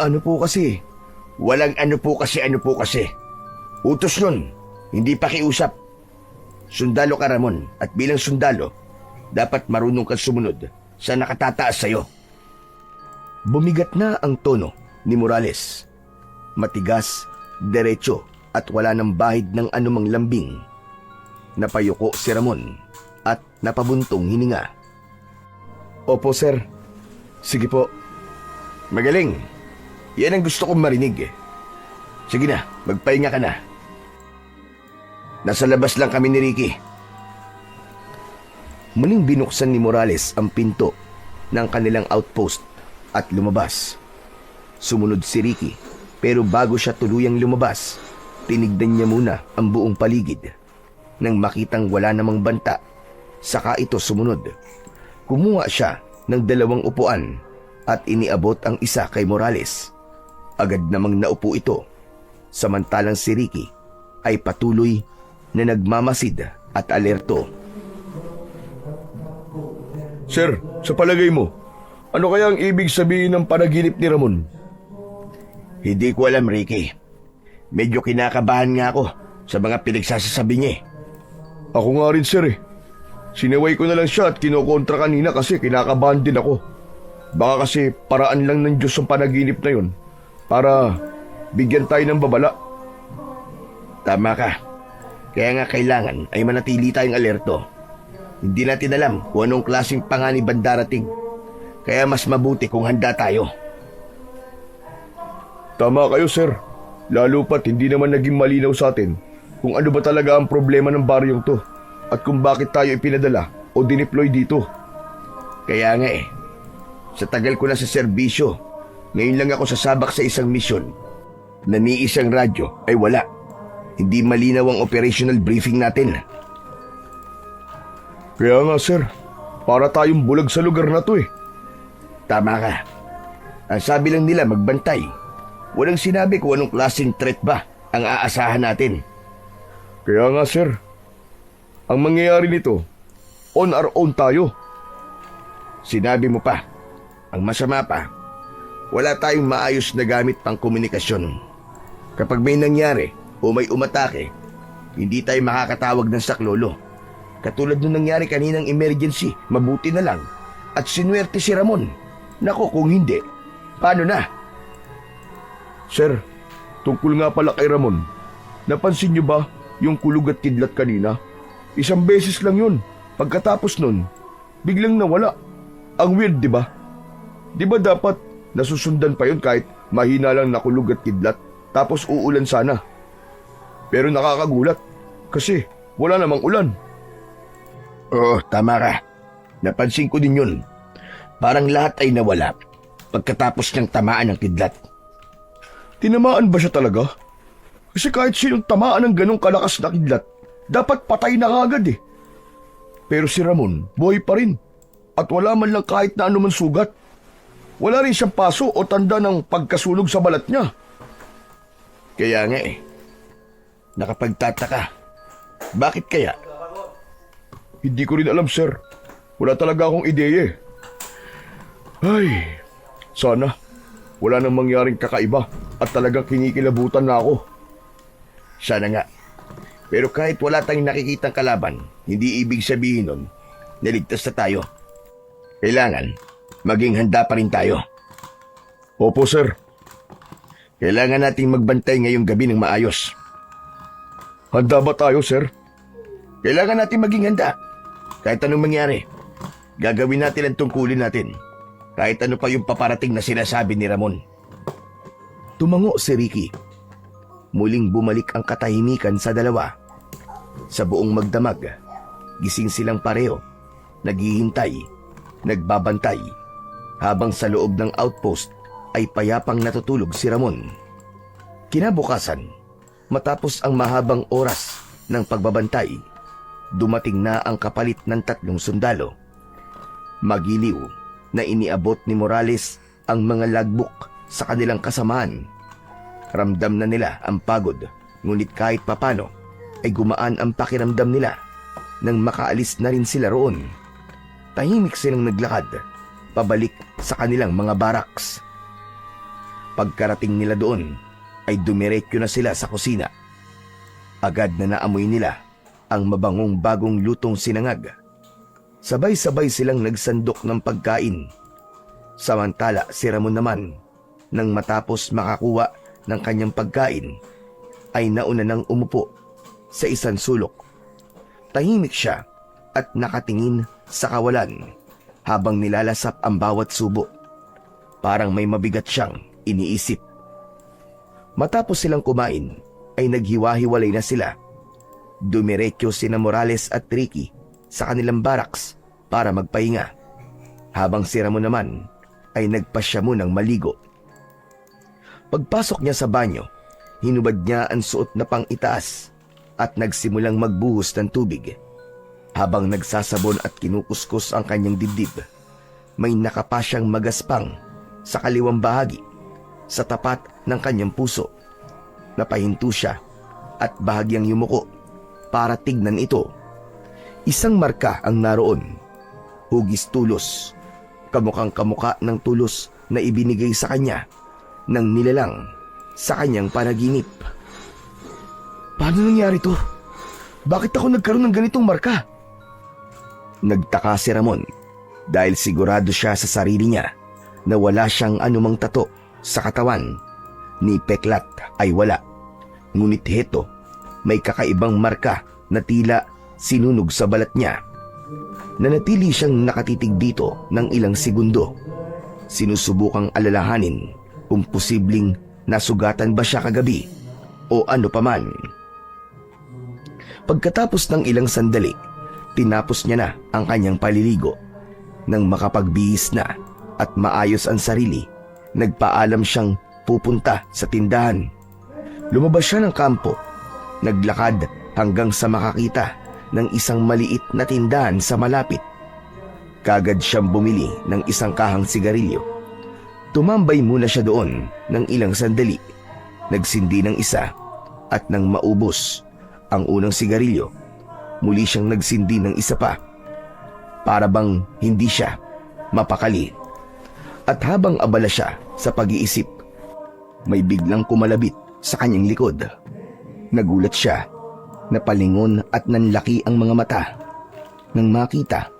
[SPEAKER 1] Ano po kasi? Walang ano po kasi. Utos nun, hindi pakiusap. Sundalo ka, Ramon, at bilang sundalo, dapat marunong kang sumunod sa nakatataas sa'yo. Bumigat na ang tono ni Morales. Matigas, derecho at wala ng bahid ng anumang lambing. Napayuko si Ramon at napabuntong hininga. Opo, sir. Sige po. Magaling. Yan ang gusto kong marinig. Sige na, magpahinga ka na. Nasa labas lang kami ni Ricky. Muling binuksan ni Morales ang pinto ng kanilang outpost at lumabas. Sumunod si Ricky, pero bago siya tuluyang lumabas, tinignan niya muna ang buong paligid. Nang makitang wala namang banta, saka ito sumunod. Kumuha siya ng 2 upuan at iniabot ang isa kay Morales. Agad namang naupo ito, samantalang si Ricky ay patuloy na nagmamasid at alerto.
[SPEAKER 2] Sir, sa palagay mo, ano kaya ang ibig sabihin ng panaginip ni Ramon?
[SPEAKER 1] Hindi ko alam, Ricky. Medyo kinakabahan nga ako sa mga pinagsasasabi niya.
[SPEAKER 2] Ako nga rin, sir Sinaway ko na lang siya at kinokontra kanina kasi kinakabahan din ako. Baka kasi paraan lang ng Diyos ang panaginip na yun para bigyan tayo ng babala.
[SPEAKER 1] Tama ka. Kaya nga kailangan ay manatili tayong alerto. Hindi natin alam kung anong klaseng panganib ang darating. Kaya mas mabuti kung handa tayo.
[SPEAKER 2] Tama kayo, sir. Lalo pat hindi naman naging malinaw sa atin kung ano ba talaga ang problema ng baryong to at kung bakit tayo ipinadala o dineploy dito.
[SPEAKER 1] Kaya nga sa tagal ko na sa serbisyo, ngayon lang ako sasabak sa isang misyon na ni isang radyo ay wala. Hindi malinaw ang operational briefing natin.
[SPEAKER 2] Kaya nga sir, para tayong bulag sa lugar na to
[SPEAKER 1] Tama ka. Ang sabi lang nila magbantay. Walang sinabi kung anong klaseng threat ba ang aasahan natin.
[SPEAKER 2] Kaya nga sir, ang mangyayari nito, on our own tayo.
[SPEAKER 1] Sinabi mo pa, ang masama pa, wala tayong maayos na gamit pang komunikasyon. Kapag may nangyari o may umatake, hindi tayo makakatawag ng saklolo. Katulad nung nangyari kaninang emergency, mabuti na lang. At sinuwerte si Ramon. Nako kung hindi, paano na?
[SPEAKER 2] Sir, tungkol nga pala kay Ramon, napansin niyo ba yung kulog at kidlat kanina? Isang beses lang yun. Pagkatapos nun, biglang nawala. Ang weird, di ba? Di ba dapat nasusundan pa yun kahit mahina lang na kulog at kidlat tapos uulan sana? Pero nakakagulat kasi wala namang ulan.
[SPEAKER 1] Oo, tama ka. Napansin ko din yun. Parang lahat ay nawala pagkatapos niyang tamaan ng kidlat.
[SPEAKER 2] Tinamaan ba siya talaga? Kasi kahit sinong tamaan ng ganong kalakas na kidlat, dapat patay na kagad Pero si Ramon, buhay pa rin. At wala man lang kahit na anuman sugat. Wala rin siyang paso o tanda ng pagkasunog sa balat niya.
[SPEAKER 1] Kaya nga nakapagtataka. Bakit kaya?
[SPEAKER 2] Hindi ko rin alam, sir. Wala talaga akong ideya Ay, sana wala nang mangyaring kakaiba at talagang kinikilabutan na ako.
[SPEAKER 1] Sana nga. Pero kahit wala tayong nakikitang kalaban, hindi ibig sabihin nun, naligtas na tayo. Kailangan, maging handa pa rin tayo.
[SPEAKER 2] Opo, sir.
[SPEAKER 1] Kailangan nating magbantay ngayong gabi ng maayos.
[SPEAKER 2] Handa ba tayo, sir?
[SPEAKER 1] Kailangan nating maging handa. Kahit anong mangyari, gagawin natin ang tungkulin natin. Kahit ano pa yung paparating na sinasabi ni Ramon. Tumango si Ricky. Muling bumalik ang katahimikan sa dalawa. Sa buong magdamag, gising silang pareho, naghihintay, nagbabantay, habang sa loob ng outpost ay payapang natutulog si Ramon. Kinabukasan, matapos ang mahabang oras ng pagbabantay, dumating na ang kapalit ng 3 sundalo. Magiliw na iniabot ni Morales ang mga logbook sa kanilang kasamaan. Ramdam na nila ang pagod, ngunit kahit papano ay gumaan ang pakiramdam nila nang makaalis na rin sila roon. Tahimik silang naglakad pabalik sa kanilang mga barracks. Pagkarating nila doon ay dumiretso na sila sa kusina. Agad na naamoy nila ang mabangong bagong lutong sinangag. Sabay-sabay silang nagsandok ng pagkain. Samantala si Ramon naman, nang matapos makakuha ng kanyang pagkain, ay nauna nang umupo sa isang sulok. Tahimik siya at nakatingin sa kawalan habang nilalasap ang bawat subo. Parang may mabigat siyang iniisip. Matapos silang kumain, ay naghiwa-hiwalay na sila. Dumiretso sina Morales at Ricky sa kanilang barracks para magpahinga, habang si Ramon naman ay nagpasya munang maligo. Pagpasok niya sa banyo, hinubad niya ang suot na pang-itaas at nagsimulang magbuhos ng tubig. Habang nagsasabon at kinukuskus ang kanyang dibdib, may nakapa siyang magaspang sa kaliwang bahagi sa tapat ng kanyang puso. Napahinto siya at bahagyang yumuko para tignan ito. Isang marka ang naroon. Hugis tulos, kamukhang kamuka ng tulos na ibinigay sa kanya ng nilalang sa kanyang panaginip. Paano nangyari to? Bakit ako nagkaroon ng ganitong marka? Nagtaka si Ramon dahil sigurado siya sa sarili niya na wala siyang anumang tato sa katawan. Ni peklat ay wala. Ngunit heto, may kakaibang marka na tila sinunog sa balat niya. Nanatili siyang nakatitig dito ng ilang segundo. Sinusubukang alalahanin kung posibleng nasugatan ba siya kagabi o ano paman. Pagkatapos ng ilang sandali, tinapos niya na ang kanyang paliligo. Nang makapagbihis na at maayos ang sarili, nagpaalam siyang pupunta sa tindahan. Lumabas siya ng kampo, naglakad hanggang sa makakita ng isang maliit na tindahan sa malapit. Kagad siyang bumili ng isang kahang sigarilyo. Tumambay muna siya doon ng ilang sandali. Nagsindi ng isa at nang maubos ang unang sigarilyo, muli siyang nagsindi ng isa pa. Para bang hindi siya mapakali. At habang abala siya sa pag-iisip, may biglang kumalabit sa kanyang likod. Nagulat siya, napalingon at nanlaki ang mga mata nang makita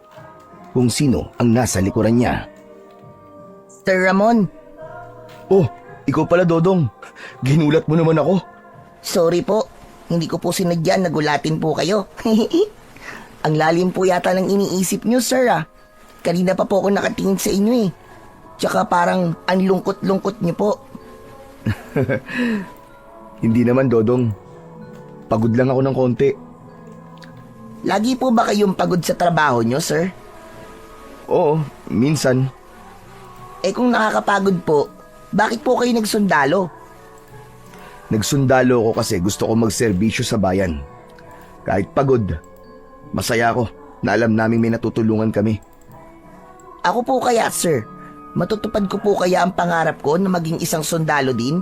[SPEAKER 1] kung sino ang nasa likuran niya.
[SPEAKER 3] Sir Ramon,
[SPEAKER 1] Oh, ikaw pala, Dodong. Ginulat mo naman ako.
[SPEAKER 3] sorry po. Hindi ko po sinadya, nagulatin po kayo. Ang lalim po yata ng iniisip nyo, sir ah. Kanina pa po ako nakatingin sa inyo eh. Tsaka parang ang lungkot-lungkot nyo po.
[SPEAKER 1] Hindi naman, Dodong. Pagod lang ako ng konti.
[SPEAKER 3] Lagi po ba kayong pagod sa trabaho nyo, sir?
[SPEAKER 1] Oo, minsan.
[SPEAKER 3] Eh kung nakakapagod po, bakit po kayo nagsundalo?
[SPEAKER 1] Nagsundalo ako kasi gusto ko magserbisyo sa bayan. Kahit pagod, masaya ako na alam naming may natutulungan kami.
[SPEAKER 3] Ako po kaya, sir. Matutupad ko po kaya ang pangarap ko na maging isang sundalo din?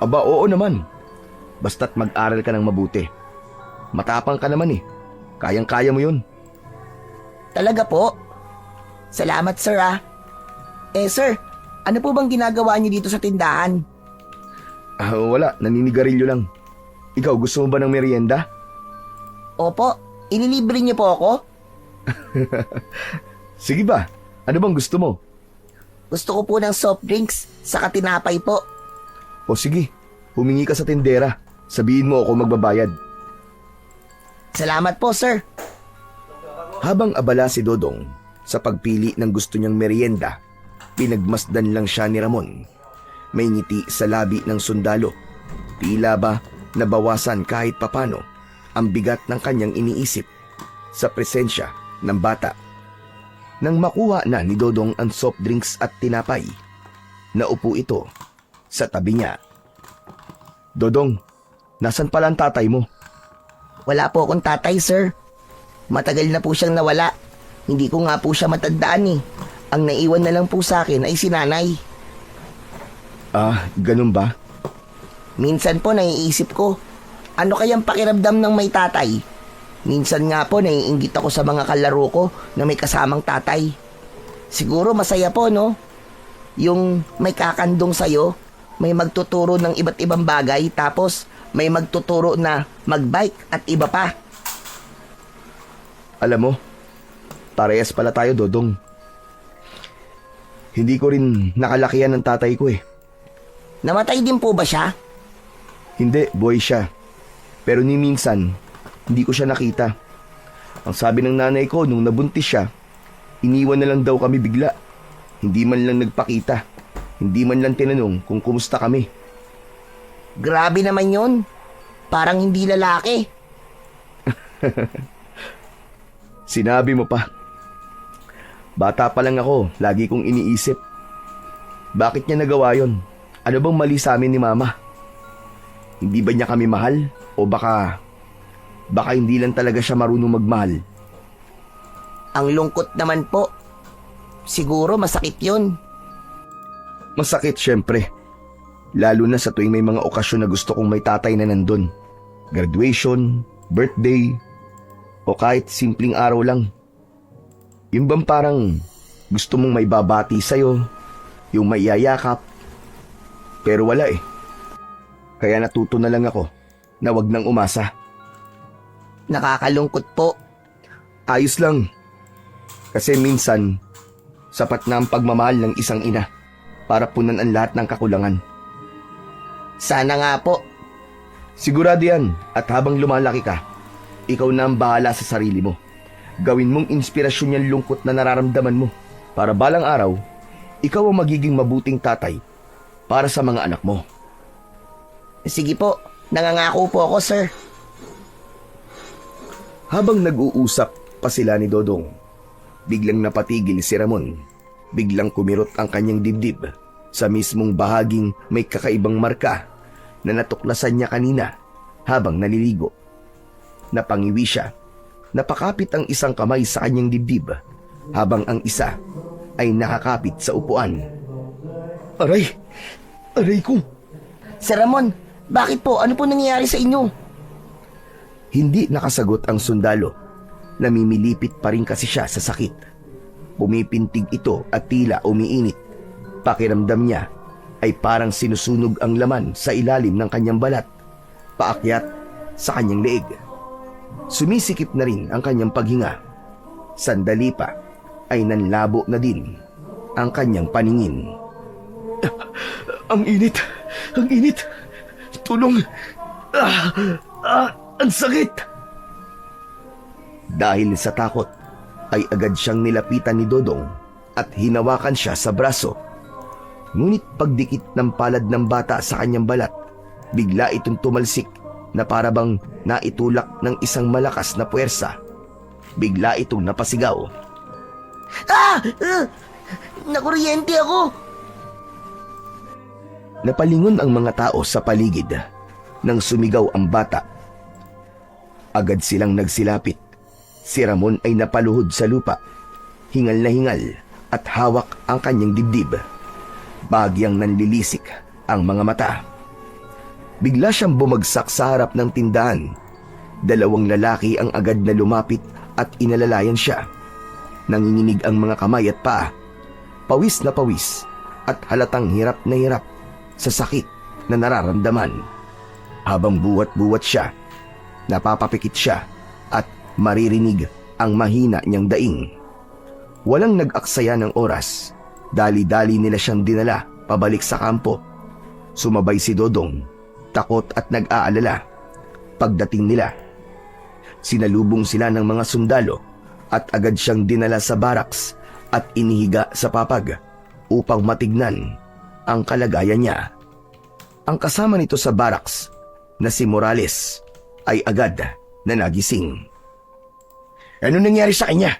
[SPEAKER 1] Aba, oo naman. Basta't mag-aral ka ng mabuti. Matapang ka naman eh. Kayang-kaya mo yun.
[SPEAKER 3] Talaga po? Salamat, sir ah. Eh sir, ano po bang ginagawa niyo dito sa tindahan?
[SPEAKER 1] Wala, naninigarilyo lang. Ikaw, gusto mo ba ng merienda?
[SPEAKER 3] Opo, ililibre niyo po ako?
[SPEAKER 1] Sige ba? Ano bang gusto mo?
[SPEAKER 3] Gusto ko po ng soft drinks, saka tinapay po.
[SPEAKER 1] O sige, humingi ka sa tindera. Sabihin mo ako magbabayad.
[SPEAKER 3] Salamat po, sir.
[SPEAKER 1] Habang abala si Dodong sa pagpili ng gusto niyang merienda, pinagmasdan lang siya ni Ramon. May ngiti sa labi ng sundalo. Tila ba nabawasan kahit papano ang bigat ng kanyang iniisip sa presensya ng bata. Nang makuha na ni Dodong ang soft drinks at tinapay, naupo ito sa tabi niya. Dodong, nasan pala ang tatay mo?
[SPEAKER 3] Wala po akong tatay, sir. Matagal na po siyang nawala. Hindi ko nga po siya matandaan eh. Ang naiwan na lang po sa akin ay si nanay.
[SPEAKER 1] Ganun ba?
[SPEAKER 3] Minsan po naiisip ko, ano kayang pakiramdam ng may tatay? Minsan nga po naiinggit ako sa mga kalaro ko na may kasamang tatay. Siguro masaya po, no? Yung may kakandong sa'yo, may magtuturo ng iba't ibang bagay, tapos may magtuturo na magbike at iba pa.
[SPEAKER 1] Alam mo, parehas pala tayo, Dodong. Hindi ko rin nakalakihan ng tatay ko eh.
[SPEAKER 3] Namatay din po ba siya?
[SPEAKER 1] Hindi, buhay siya. Pero ni minsan, hindi ko siya nakita. Ang sabi ng nanay ko nung nabuntis siya, iniwan na lang daw kami bigla. Hindi man lang nagpakita. Hindi man lang tinanong kung kumusta kami.
[SPEAKER 3] Grabe naman yun. Parang hindi lalaki.
[SPEAKER 1] Sinabi mo pa. Bata pa lang ako, lagi kong iniisip. Bakit niya nagawa yon? Ano bang mali sa amin ni Mama? Hindi ba niya kami mahal? O baka hindi lang talaga siya marunong magmahal?
[SPEAKER 3] Ang lungkot naman po. Siguro masakit yun.
[SPEAKER 1] Masakit syempre. Lalo na sa tuwing may mga okasyon na gusto kong may tatay na nandun. Graduation, birthday, o kahit simpleng araw lang. Yung bang parang gusto mong may babati sa'yo, yung may yayakap. Pero wala eh. Kaya natuto na lang ako na wag nang umasa.
[SPEAKER 3] Nakakalungkot po.
[SPEAKER 1] Ayos lang. Kasi minsan, sapat na ang pagmamahal ng isang ina para punan ang lahat ng kakulangan.
[SPEAKER 3] Sana nga po.
[SPEAKER 1] Sigurado yan, at habang lumalaki ka, ikaw na ang bahala sa sarili mo. Gawin mong inspirasyon yung lungkot na nararamdaman mo para balang araw, ikaw ang magiging mabuting tatay para sa mga anak mo.
[SPEAKER 3] Sige po, Nangangako po ako, sir.
[SPEAKER 1] Habang nag-uusap pa sila ni Dodong, biglang napatigil si Ramon. Biglang kumirot ang kanyang dibdib sa mismong bahaging may kakaibang marka na natuklasan niya kanina habang naliligo. Napangiwi siya. Napakapit ang isang kamay sa kanyang dibdib habang ang isa ay nakakapit sa upuan. Aray! Aray ko!
[SPEAKER 3] Sir Ramon, bakit po? Ano po nangyayari sa inyo?
[SPEAKER 1] Hindi nakasagot ang sundalo. Namimilipit pa rin kasi siya sa sakit. Pumipintig ito at tila umiinit. Pakiramdam niya ay parang sinusunog ang laman sa ilalim ng kanyang balat, paakyat sa kanyang leeg. Sumisikip na rin ang kanyang paghinga. Sandali pa ay nanlabo na din ang kanyang paningin. Ang init! Ang init! Tulong! Ang sakit! Dahil sa takot, ay agad siyang nilapitan ni Dodong at hinawakan siya sa braso. Ngunit pagdikit ng palad ng bata sa kanyang balat, bigla itong tumalsik na parabang naitulak ng isang malakas na puwersa. Bigla itong napasigaw.
[SPEAKER 3] Nakuryente ako!
[SPEAKER 1] Napalingon ang mga tao sa paligid nang sumigaw ang bata. Agad silang nagsilapit. Si Ramon ay napaluhod sa lupa, hingal na hingal at hawak ang kanyang dibdib. Bagyang nanlilisik ang mga mata. Bigla siyang bumagsak sa harap ng tindahan. Dalawang lalaki ang agad na lumapit at inalalayan siya. Nanginginig ang mga kamay at paa. Pawis na pawis at halatang hirap na hirap sa sakit na nararamdaman. Habang buwat-buwat siya, napapapikit siya at maririnig ang mahina niyang daing. Walang nag-aksaya ng oras. Dali-dali nila siyang dinala pabalik sa kampo. Sumabay si Dodong, takot at nag-aalala. Pagdating nila, sinalubong sila ng mga sundalo at agad siyang dinala sa barracks at inihiga sa papag upang matignan ang kalagayan niya. Ang kasama nito sa barracks na si Morales ay agad na nagising. Ano nangyari sa kanya?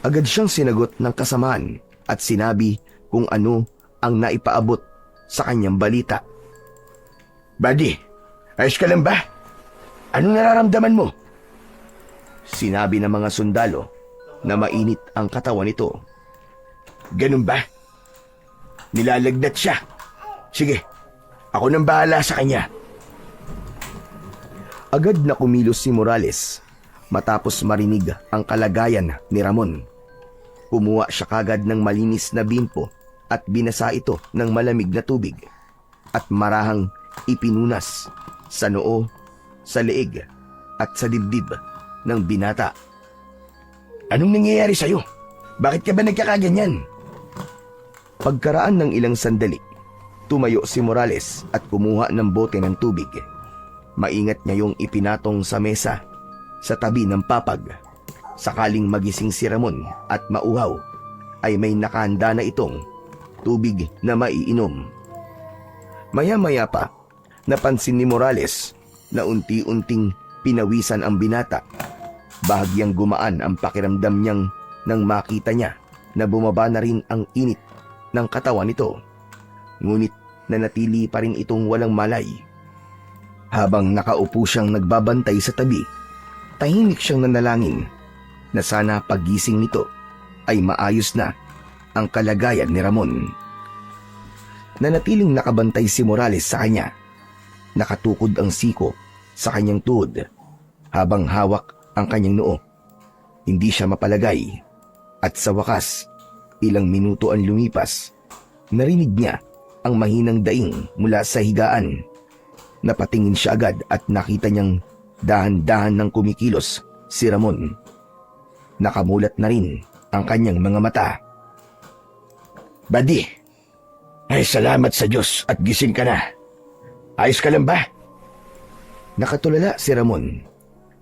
[SPEAKER 1] Agad siyang sinagot ng kasamaan at sinabi kung ano ang naipaabot sa kanyang balita. Buddy, ayos ka lang ba? Anong nararamdaman mo? Sinabi ng mga sundalo na mainit ang katawan nito. Ganun ba? Nilalagnat siya. Sige, ako nang bahala sa kanya. Agad na kumilos si Morales matapos marinig ang kalagayan ni Ramon. Kumuha siya kagad ng malinis na bimpo at binasa ito ng malamig na tubig at marahang ipinunas sa noo, sa leeg at sa dibdib ng binata. Anong nangyayari sa'yo? Bakit ka ba nagkakaganyan? Pagkaraan ng ilang sandali, tumayo si Morales at kumuha ng bote ng tubig. Maingat niya yung ipinatong sa mesa sa tabi ng papag. Sakaling magising si Ramon at mauhaw, ay may nakahanda na itong tubig na maiinom. Maya-maya pa, napansin ni Morales na unti-unting pinawisan ang binata. Bahagyang gumaan ang pakiramdam niyang nang makita niya na bumaba na rin ang init ng katawan nito. Ngunit nanatili pa rin itong walang malay. Habang nakaupo siyang nagbabantay sa tabi, tahimik siyang nanalangin na sana paggising nito ay maayos na ang kalagayan ni Ramon. Nanatiling nakabantay si Morales sa kanya. Nakatukod ang siko sa kanyang tuhod habang hawak ang kanyang noo. Hindi siya mapalagay at sa wakas, ilang minuto ang lumipas. Narinig niya ang mahinang daing mula sa higaan. Napatingin siya agad at nakita niyang dahan-dahan ng kumikilos si Ramon. Nakamulat na rin ang kanyang mga mata. Buddy, ay salamat sa Diyos at gising ka na. Ayos ka lang ba? Nakatulala si Ramon.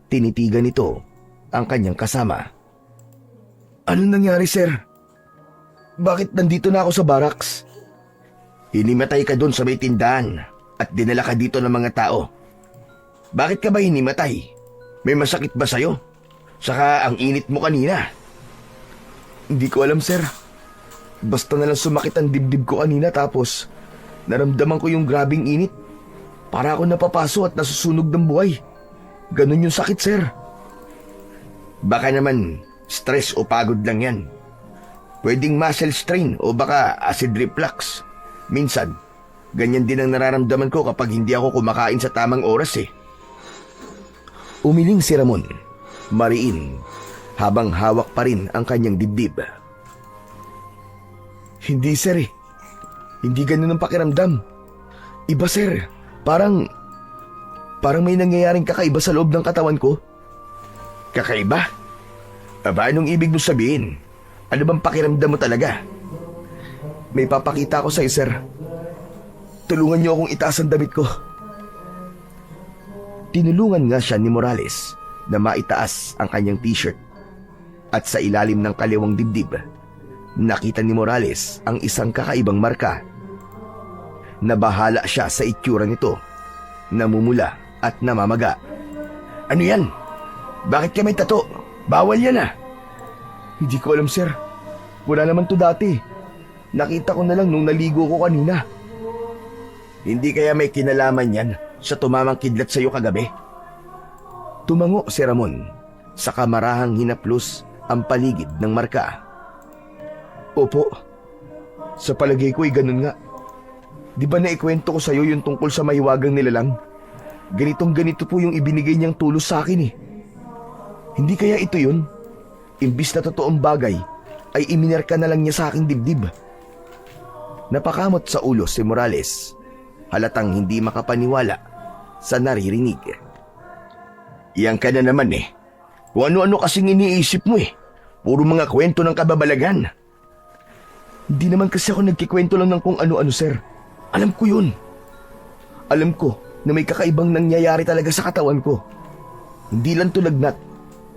[SPEAKER 1] Tinitigan nito ang kanyang kasama. Anong nangyari, sir? Bakit nandito na ako sa barracks? Hinimatay ka doon sa may tindahan at dinala ka dito ng mga tao. Bakit ka ba hinimatay? May masakit ba sa'yo? Saka ang init mo kanina.
[SPEAKER 2] Hindi ko alam, sir. Basta na lang sumakit ang dibdib ko kanina tapos naramdaman ko yung grabing init. Para ako napapaso at nasusunog ng buhay. Ganun yung sakit, sir.
[SPEAKER 1] Baka naman stress o pagod lang yan. Pwedeng muscle strain o baka acid reflux. Minsan, ganyan din ang nararamdaman ko kapag hindi ako kumakain sa tamang oras eh. Umiling si Ramon, mariin, habang hawak pa rin ang kanyang dibdib.
[SPEAKER 2] Hindi, sir eh. Hindi ganun ang pakiramdam. Iba, sir. Parang may nangyayaring kakaiba sa loob ng katawan ko.
[SPEAKER 1] Kakaiba? Aba, anong ibig mo sabihin? Ano bang pakiramdam mo talaga?
[SPEAKER 2] May papakita ko sa'yo, sir. Tulungan niyo akong itaas ang damit ko.
[SPEAKER 1] Tinulungan nga siya ni Morales na maitaas ang kanyang t-shirt. At sa ilalim ng kaliwang dibdib, nakita ni Morales ang isang kakaibang marka. Nabahala siya sa itsura nito, namumula at namamaga. Ano yan? Bakit ka may tato? Bawal yan ah!
[SPEAKER 2] Hindi ko alam, sir. Wala naman to dati. Nakita ko na lang nung naligo ko kanina.
[SPEAKER 1] Hindi kaya may kinalaman yan sa tumamang kidlat sa'yo kagabi? Tumango si Ramon, saka marahang hinaplos ang paligid ng marka.
[SPEAKER 2] Opo. Sa palagay ko ay ganun nga. Di ba naikwento ko sa'yo yung tungkol sa mahiwagang nilalang? Ganitong ganito po yung ibinigay niyang tulos sa akin eh. Hindi kaya ito yun? Imbis na totoong bagay, ay iminerka na lang niya sa aking dibdib.
[SPEAKER 1] Napakamot sa ulo si Morales, halatang hindi makapaniwala sa naririnig. Iyan ka na naman eh. Kung ano-ano kasing iniisip mo eh. Puro mga kwento ng kababalagan.
[SPEAKER 2] Hindi naman kasi ako nagkikwento lang ng kung ano-ano, sir. Alam ko yun. Alam ko na may kakaibang nangyayari talaga sa katawan ko. Hindi lang to lagnat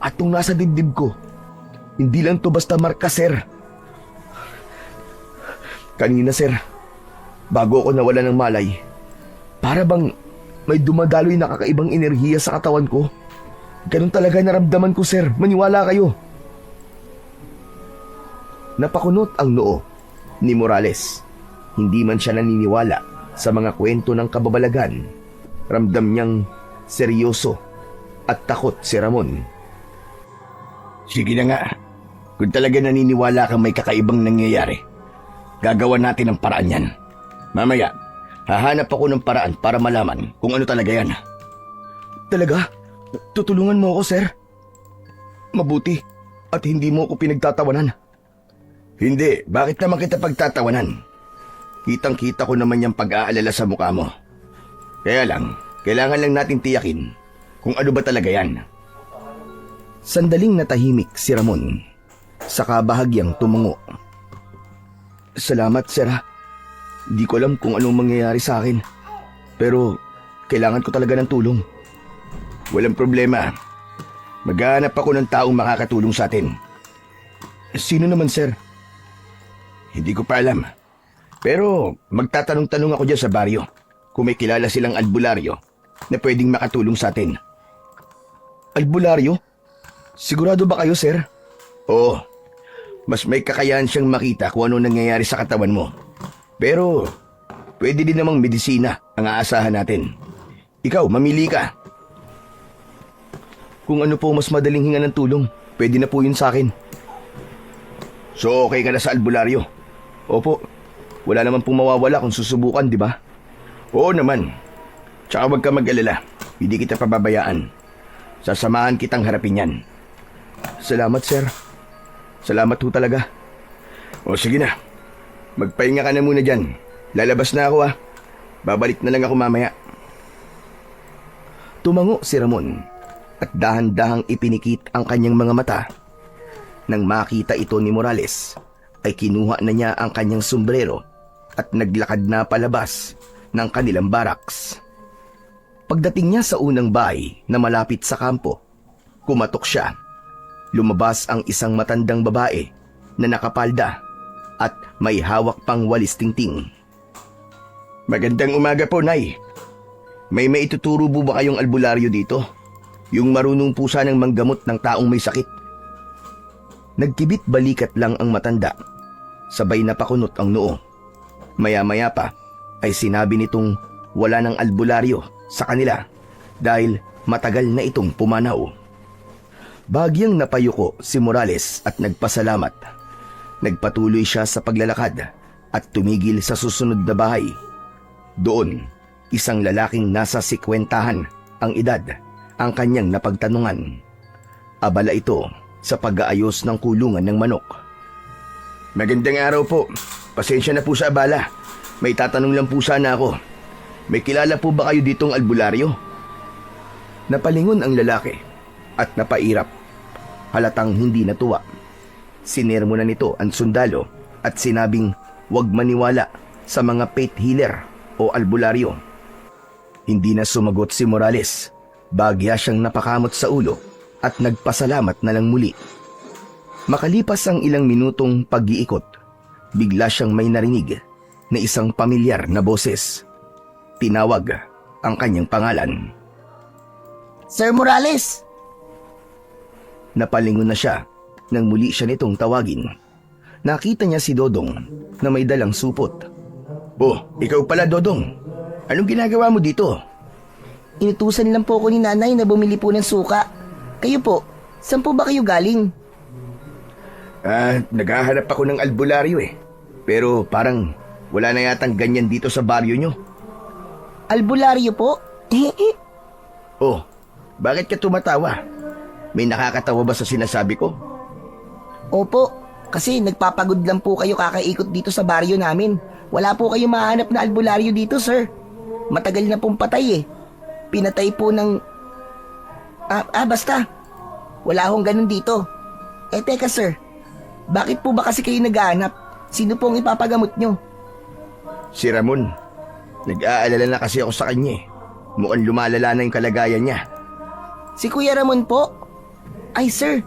[SPEAKER 2] at tong nasa dibdib ko. Hindi lang to basta marka, sir. Kanina, sir, bago ako nawala ng malay, para bang may dumadaloy na kakaibang enerhiya sa katawan ko. Ganun talaga naramdaman ko, sir. Maniwala kayo.
[SPEAKER 1] Napakunot ang noo ni Morales. Hindi man siya naniniwala sa mga kwento ng kababalagan. Ramdam niyang seryoso at takot si Ramon. Sige na nga. Kung talaga naniniwala kang may kakaibang nangyayari, gagawa natin ang paraan yan. Mamaya, hahanap ako ng paraan para malaman kung ano talaga yan.
[SPEAKER 2] Talaga? Tutulungan mo ako, sir? Mabuti at hindi mo ako pinagtatawanan.
[SPEAKER 1] Hindi, bakit naman kita pagtatawanan? Kitang-kita ko naman yung pag-aalala sa mukha mo. Kaya lang, kailangan lang natin tiyakin kung ano ba talaga yan. Sandaling natahimik si Ramon, saka bahagyang tumungo.
[SPEAKER 2] Salamat, sir. Di ko alam kung anong mangyayari sa akin. Pero kailangan ko talaga ng tulong.
[SPEAKER 1] Walang problema. Maghahanap ako ng taong makakatulong sa atin.
[SPEAKER 2] Sino naman, sir?
[SPEAKER 1] Hindi ko pa alam. Pero magtatanong-tanong ako dyan sa baryo kung may kilala silang albularyo na pwedeng makatulong sa atin.
[SPEAKER 2] Albularyo? Sigurado ba kayo, sir?
[SPEAKER 1] Oo. Mas may kakayahan siyang makita kung ano nangyayari sa katawan mo. Pero pwede din namang medisina ang aasahan natin. Ikaw, mamili ka.
[SPEAKER 2] Kung ano po mas madaling hinga ng tulong, pwede na po yun sa akin.
[SPEAKER 1] So okay ka na sa albularyo?
[SPEAKER 2] Opo. Wala naman pong mawawala kung susubukan, di ba?
[SPEAKER 1] Oo naman. Tsaka huwag ka mag-alala. Hindi kita pababayaan. Sasamahan kitang harapin yan.
[SPEAKER 2] Salamat, sir. Salamat ho talaga.
[SPEAKER 1] O sige na. Magpahinga ka na muna dyan. Lalabas na ako Babalik na lang ako mamaya.
[SPEAKER 2] Tumango si Ramon at dahan-dahang ipinikit ang kanyang mga mata. Nang makita ito ni Morales, ay kinuha na niya ang kanyang sombrero at naglakad na palabas ng kanilang baraks. Pagdating niya sa unang bahay na malapit sa kampo, kumatok siya. Lumabas ang isang matandang babae na nakapalda at may hawak pang walis tingting.
[SPEAKER 1] Magandang umaga po, Nay. May maituturo po ba kayong albularyo dito? Yung marunong po sanang manggamot ng taong may sakit. Nagkibit balikat lang ang matanda. Sabay napakunot ang noo. Maya-maya pa ay sinabi nitong wala ng albularyo sa kanila dahil matagal na itong pumanaw. Bagyang napayuko si Morales at nagpasalamat. Nagpatuloy siya sa paglalakad at tumigil sa susunod na bahay. Doon, isang lalaking nasa 50 ang edad ang kanyang napagtanungan. Abala ito sa pag-aayos ng kulungan ng manok. Magandang araw po. Pasensya na po sa abala. May tatanong lang po sana ako. May kilala po ba kayo ditong albularyo? Napalingon ang lalaki at napairap. Halatang hindi natuwa. Sinermo na nito ang sundalo at sinabing huwag maniwala sa mga faith healer o albularyo. Hindi na sumagot si Morales. Bagya siyang napakamot sa ulo at nagpasalamat na lang muli. Makalipas ang ilang minutong pag-iikot, bigla siyang may narinig na isang pamilyar na boses. Tinawag ang kanyang pangalan.
[SPEAKER 3] Sir Morales!
[SPEAKER 1] Napalingon na siya nang muli siya nitong tawagin. Nakita niya si Dodong na may dalang supot. Oh, ikaw pala Dodong. Anong ginagawa mo dito?
[SPEAKER 3] Inutusan lang po ako ni nanay na bumili po ng suka. Kayo po, saan po ba kayo galing?
[SPEAKER 1] Naghahanap ako ng albularyo eh. Pero parang wala na yatang ganyan dito sa baryo nyo.
[SPEAKER 3] Albularyo po?
[SPEAKER 1] Oh, bakit ka tumatawa? May nakakatawa ba sa sinasabi ko?
[SPEAKER 3] Opo, kasi nagpapagod lang po kayo kakaikot dito sa baryo namin. Wala po kayong mahanap na albularyo dito, sir. Matagal na pong patay eh. Pinatay po ng... basta. Wala akong ganun dito. Teka sir, bakit po ba kasi kayo naghahanap? Sino pong ipapagamot nyo?
[SPEAKER 1] Si Ramon. Nag-aalala na kasi ako sa kanya eh. Mukhang lumalala na yung kalagayan niya.
[SPEAKER 3] Si Kuya Ramon po? Ay sir,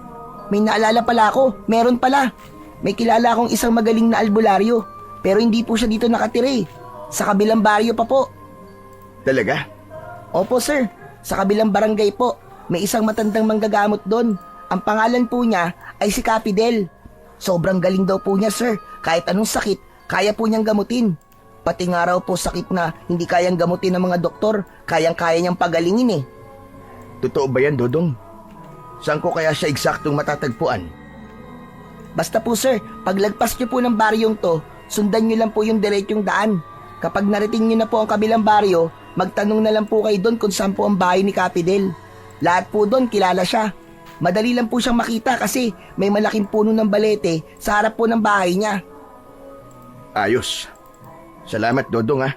[SPEAKER 3] may naalala pala ako. Meron pala. May kilala akong isang magaling na albularyo. Pero hindi po siya dito nakatira eh. Sa kabilang baryo pa po.
[SPEAKER 1] Talaga?
[SPEAKER 3] Opo sir, sa kabilang barangay po. May isang matandang manggagamot doon. Ang pangalan po niya ay si Capidel. Sobrang galing daw po niya sir. Kahit anong sakit, kaya po niyang gamutin. Pati nga raw po sakit na hindi kayang gamutin ng mga doktor, kayang-kaya niyang pagalingin eh.
[SPEAKER 1] Totoo ba yan, Dodong? Saan ko kaya siya eksaktong matatagpuan?
[SPEAKER 3] Basta po sir, paglagpas niyo po ng baryong to, sundan niyo lang po yung diretsong daan. Kapag narating niyo na po ang kabilang baryo, magtanong na lang po kayo doon kung saan po ang bahay ni Capidel. Lahat po doon kilala siya. Madali lang po siyang makita kasi may malaking puno ng balete sa harap po ng bahay niya.
[SPEAKER 1] Ayos. Salamat, Dodong ha.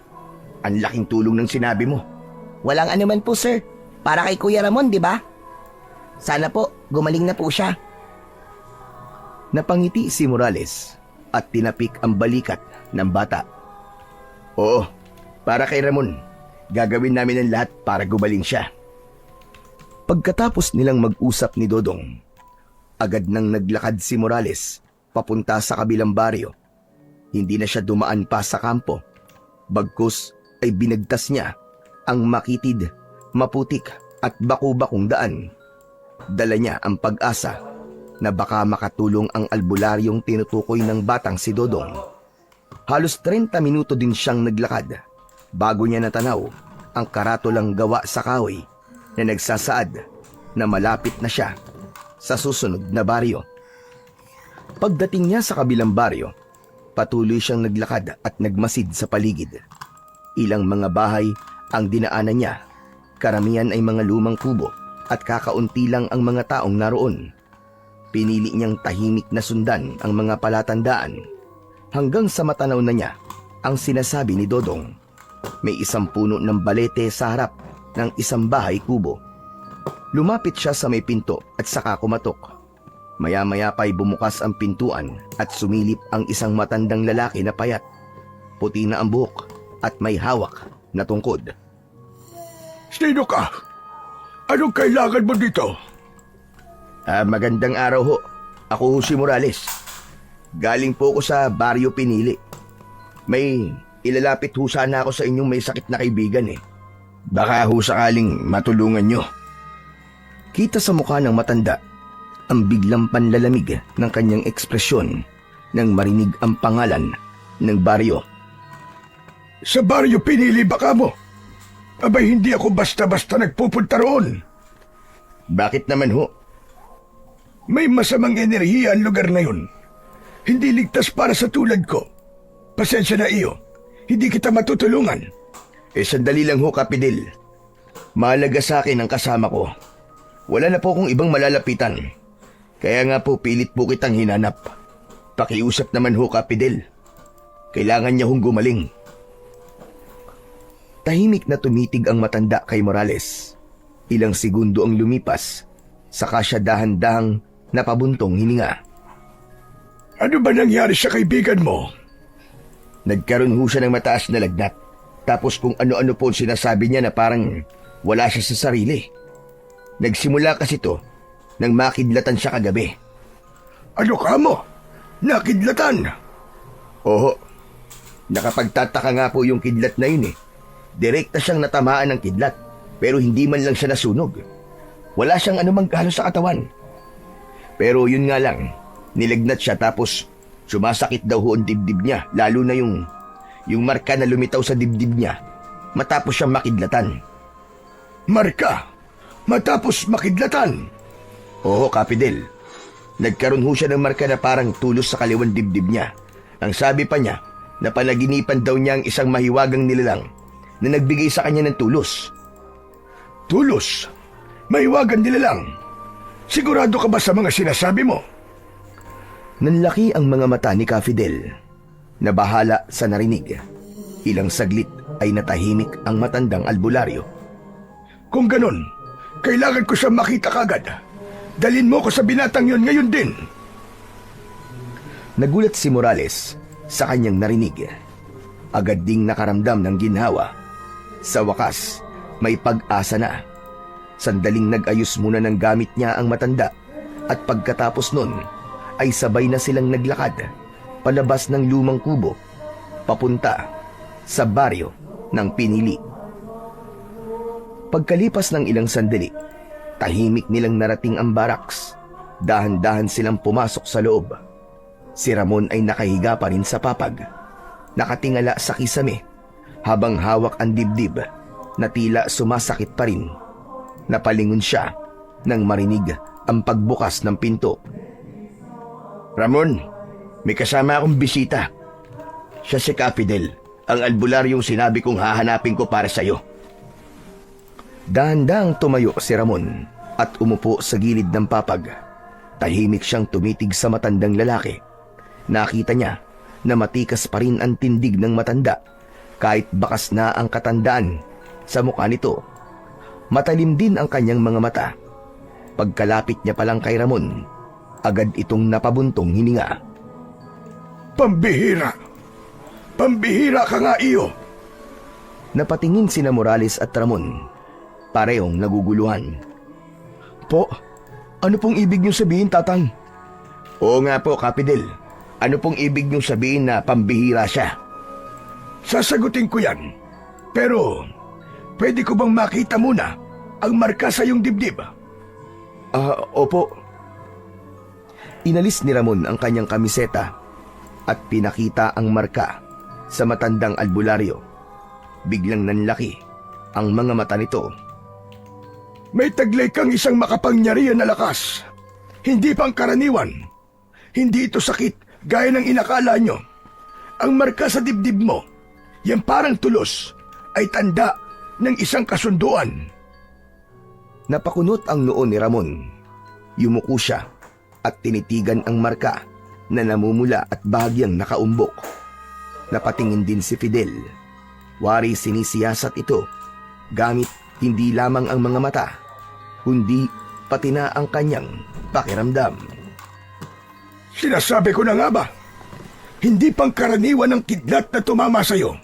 [SPEAKER 1] Ang laking tulong ng sinabi mo.
[SPEAKER 3] Walang anuman po sir. Para kay Kuya Ramon, di ba? Sana po, gumaling na po siya.
[SPEAKER 1] Napangiti si Morales at tinapik ang balikat ng bata. Oo, para kay Ramon. Gagawin namin ang lahat para gumaling siya. Pagkatapos nilang mag-usap ni Dodong, agad nang naglakad si Morales papunta sa kabilang baryo. Hindi na siya dumaan pa sa kampo. Bagkus ay binagtas niya ang makitid, maputik at baku-bakong daan. Dala niya ang pag-asa na baka makatulong ang albularyong tinutukoy ng batang si Dodong. Halos 30 minuto din siyang naglakad bago niya natanaw ang karatolang gawa sa kahoy na nagsasaad na malapit na siya sa susunod na baryo. Pagdating niya sa kabilang baryo, patuloy siyang naglakad at nagmasid sa paligid. Ilang mga bahay ang dinaanan niya. Karamihan ay mga lumang kubo at kakaunti lang ang mga taong naroon. Pinili niyang tahimik na sundan ang mga palatandaan hanggang sa matanaw na niya ang sinasabi ni Dodong. May isang puno ng balete sa harap ng isang bahay kubo. Lumapit siya sa may pinto at saka kumatok. Maya-maya pa'y bumukas ang pintuan at sumilip ang isang matandang lalaki na payat. Puti na ang buhok at may hawak na tungkod.
[SPEAKER 2] Sino ka? Anong kailangan mo dito?
[SPEAKER 1] Magandang araw ho. Ako si Morales. Galing po ako sa Baryo Pinili. May ilalapit ho sana ako sa inyong may sakit na kaibigan eh. Baka ho sakaling matulungan nyo. Kita sa mukha ng matanda ang biglang panlalamig ng kanyang ekspresyon nang marinig ang pangalan ng baryo.
[SPEAKER 2] Sa baryo pinili baka mo? Abay hindi ako basta-basta nagpupunta roon.
[SPEAKER 1] Bakit naman ho?
[SPEAKER 2] May masamang enerhiya ang lugar na yun. Hindi ligtas para sa tulad ko. Pasensya na iyo. Hindi kita matutulungan.
[SPEAKER 1] Sandali lang ho, Kapidel. Mahalaga sa akin ang kasama ko. Wala na po akong ibang malalapitan. Kaya nga po pilit po kitang hinanap. Pakiusap naman ho, Kapidel. Kailangan niya hong gumaling. Tahimik na tumitig ang matanda kay Morales. Ilang segundo ang lumipas, saka siya dahan-dahang napabuntong hininga.
[SPEAKER 2] Ano ba nangyari sa kaibigan mo?
[SPEAKER 1] Nagkaroon ho siya ng mataas na lagnat. Tapos kung ano-ano po sinasabi niya na parang wala siya sa sarili. Nagsimula kasi to nang makidlatan siya kagabi.
[SPEAKER 2] Ano ka mo? Nakidlatan?
[SPEAKER 1] Oo, nakapagtataka nga po yung kidlat na yun eh. Direkta siyang natamaan ng kidlat, pero hindi man lang siya nasunog. Wala siyang anumang galo sa katawan. Pero yun nga lang, nilagnat siya tapos sumasakit daw ho ang dibdib niya, lalo na yung marka na lumitaw sa dibdib niya matapos siyang makidlatan.
[SPEAKER 2] Marka? Matapos makidlatan?
[SPEAKER 1] Oo, Kapidel. Nagkaroon ho siya ng marka na parang tulos sa kaliwang dibdib niya. Ang sabi pa niya, napanaginipan daw niya ang isang mahiwagang nilalang na nagbigay sa kanya ng tulos.
[SPEAKER 2] Tulos? Mahiwagan nila lang. Sigurado ka ba sa mga sinasabi mo?
[SPEAKER 1] Nanlaki ang mga mata ni Kapidel. Nabahala sa narinig. Ilang saglit ay natahimik ang matandang albularyo.
[SPEAKER 2] Kung ganon, kailangan ko siya makita kagad. Dalin mo ko sa binatang yon ngayon din.
[SPEAKER 1] Nagulat si Morales sa kanyang narinig. Agad ding nakaramdam ng ginhawa. Sa wakas, may pag-asa na. Sandaling nag-ayos muna ng gamit niya ang matanda at pagkatapos nun ay sabay na silang naglakad palabas ng lumang kubo papunta sa baryo ng Pinili. Pagkalipas ng ilang sandali, tahimik nilang narating ang baraks. Dahan-dahan silang pumasok sa loob. Si Ramon ay nakahiga pa rin sa papag, nakatingala sa kisame habang hawak ang dibdib na tila sumasakit pa rin. Napalingon siya nang marinig ang pagbukas ng pinto. Ramon, may kasama akong bisita. Siya si Kapidel, ang albularyong sinabi kong hahanapin ko para sa'yo. Dahan-dahang tumayo si Ramon at umupo sa gilid ng papag. Tahimik siyang tumitig sa matandang lalaki. Nakita niya na matikas pa rin ang tindig ng matanda kahit bakas na ang katandaan sa mukha nito. Matalim din ang kanyang mga mata. Pagkalapit niya pa lang kay Ramon, agad itong napabuntong hininga.
[SPEAKER 2] Pambihira! Pambihira ka nga iyo!
[SPEAKER 1] Napatingin sina Morales at Ramon. Parehong naguguluhan. Po, ano pong ibig niyong sabihin, Tatang? Oo nga po, Kapidel. Ano pong ibig niyong sabihin na pambihira siya?
[SPEAKER 2] Sasagutin ko yan. Pero, pwede ko bang makita muna ang marka sa iyong dibdib?
[SPEAKER 1] Opo. Inalis ni Ramon ang kanyang kamiseta at pinakita ang marka sa matandang albularyo. Biglang nanlaki ang mga mata nito.
[SPEAKER 2] May taglay kang isang makapangyarihan na lakas. Hindi pang karaniwan. Hindi ito sakit gaya ng inakala nyo. Ang marka sa dibdib mo, yan parang tulos, ay tanda ng isang kasunduan.
[SPEAKER 1] Napakunot ang noo ni Ramon. Yumuko siya at tinitigan ang marka na namumula at bahagyang nakaumbok. Napatingin din si Fidel. Wari sinisiyasat ito gamit hindi lamang ang mga mata, kundi pati na ang kanyang pakiramdam.
[SPEAKER 2] Sinasabi ko na nga ba? Hindi pang karaniwan ng kidlat na tumama sa'yo.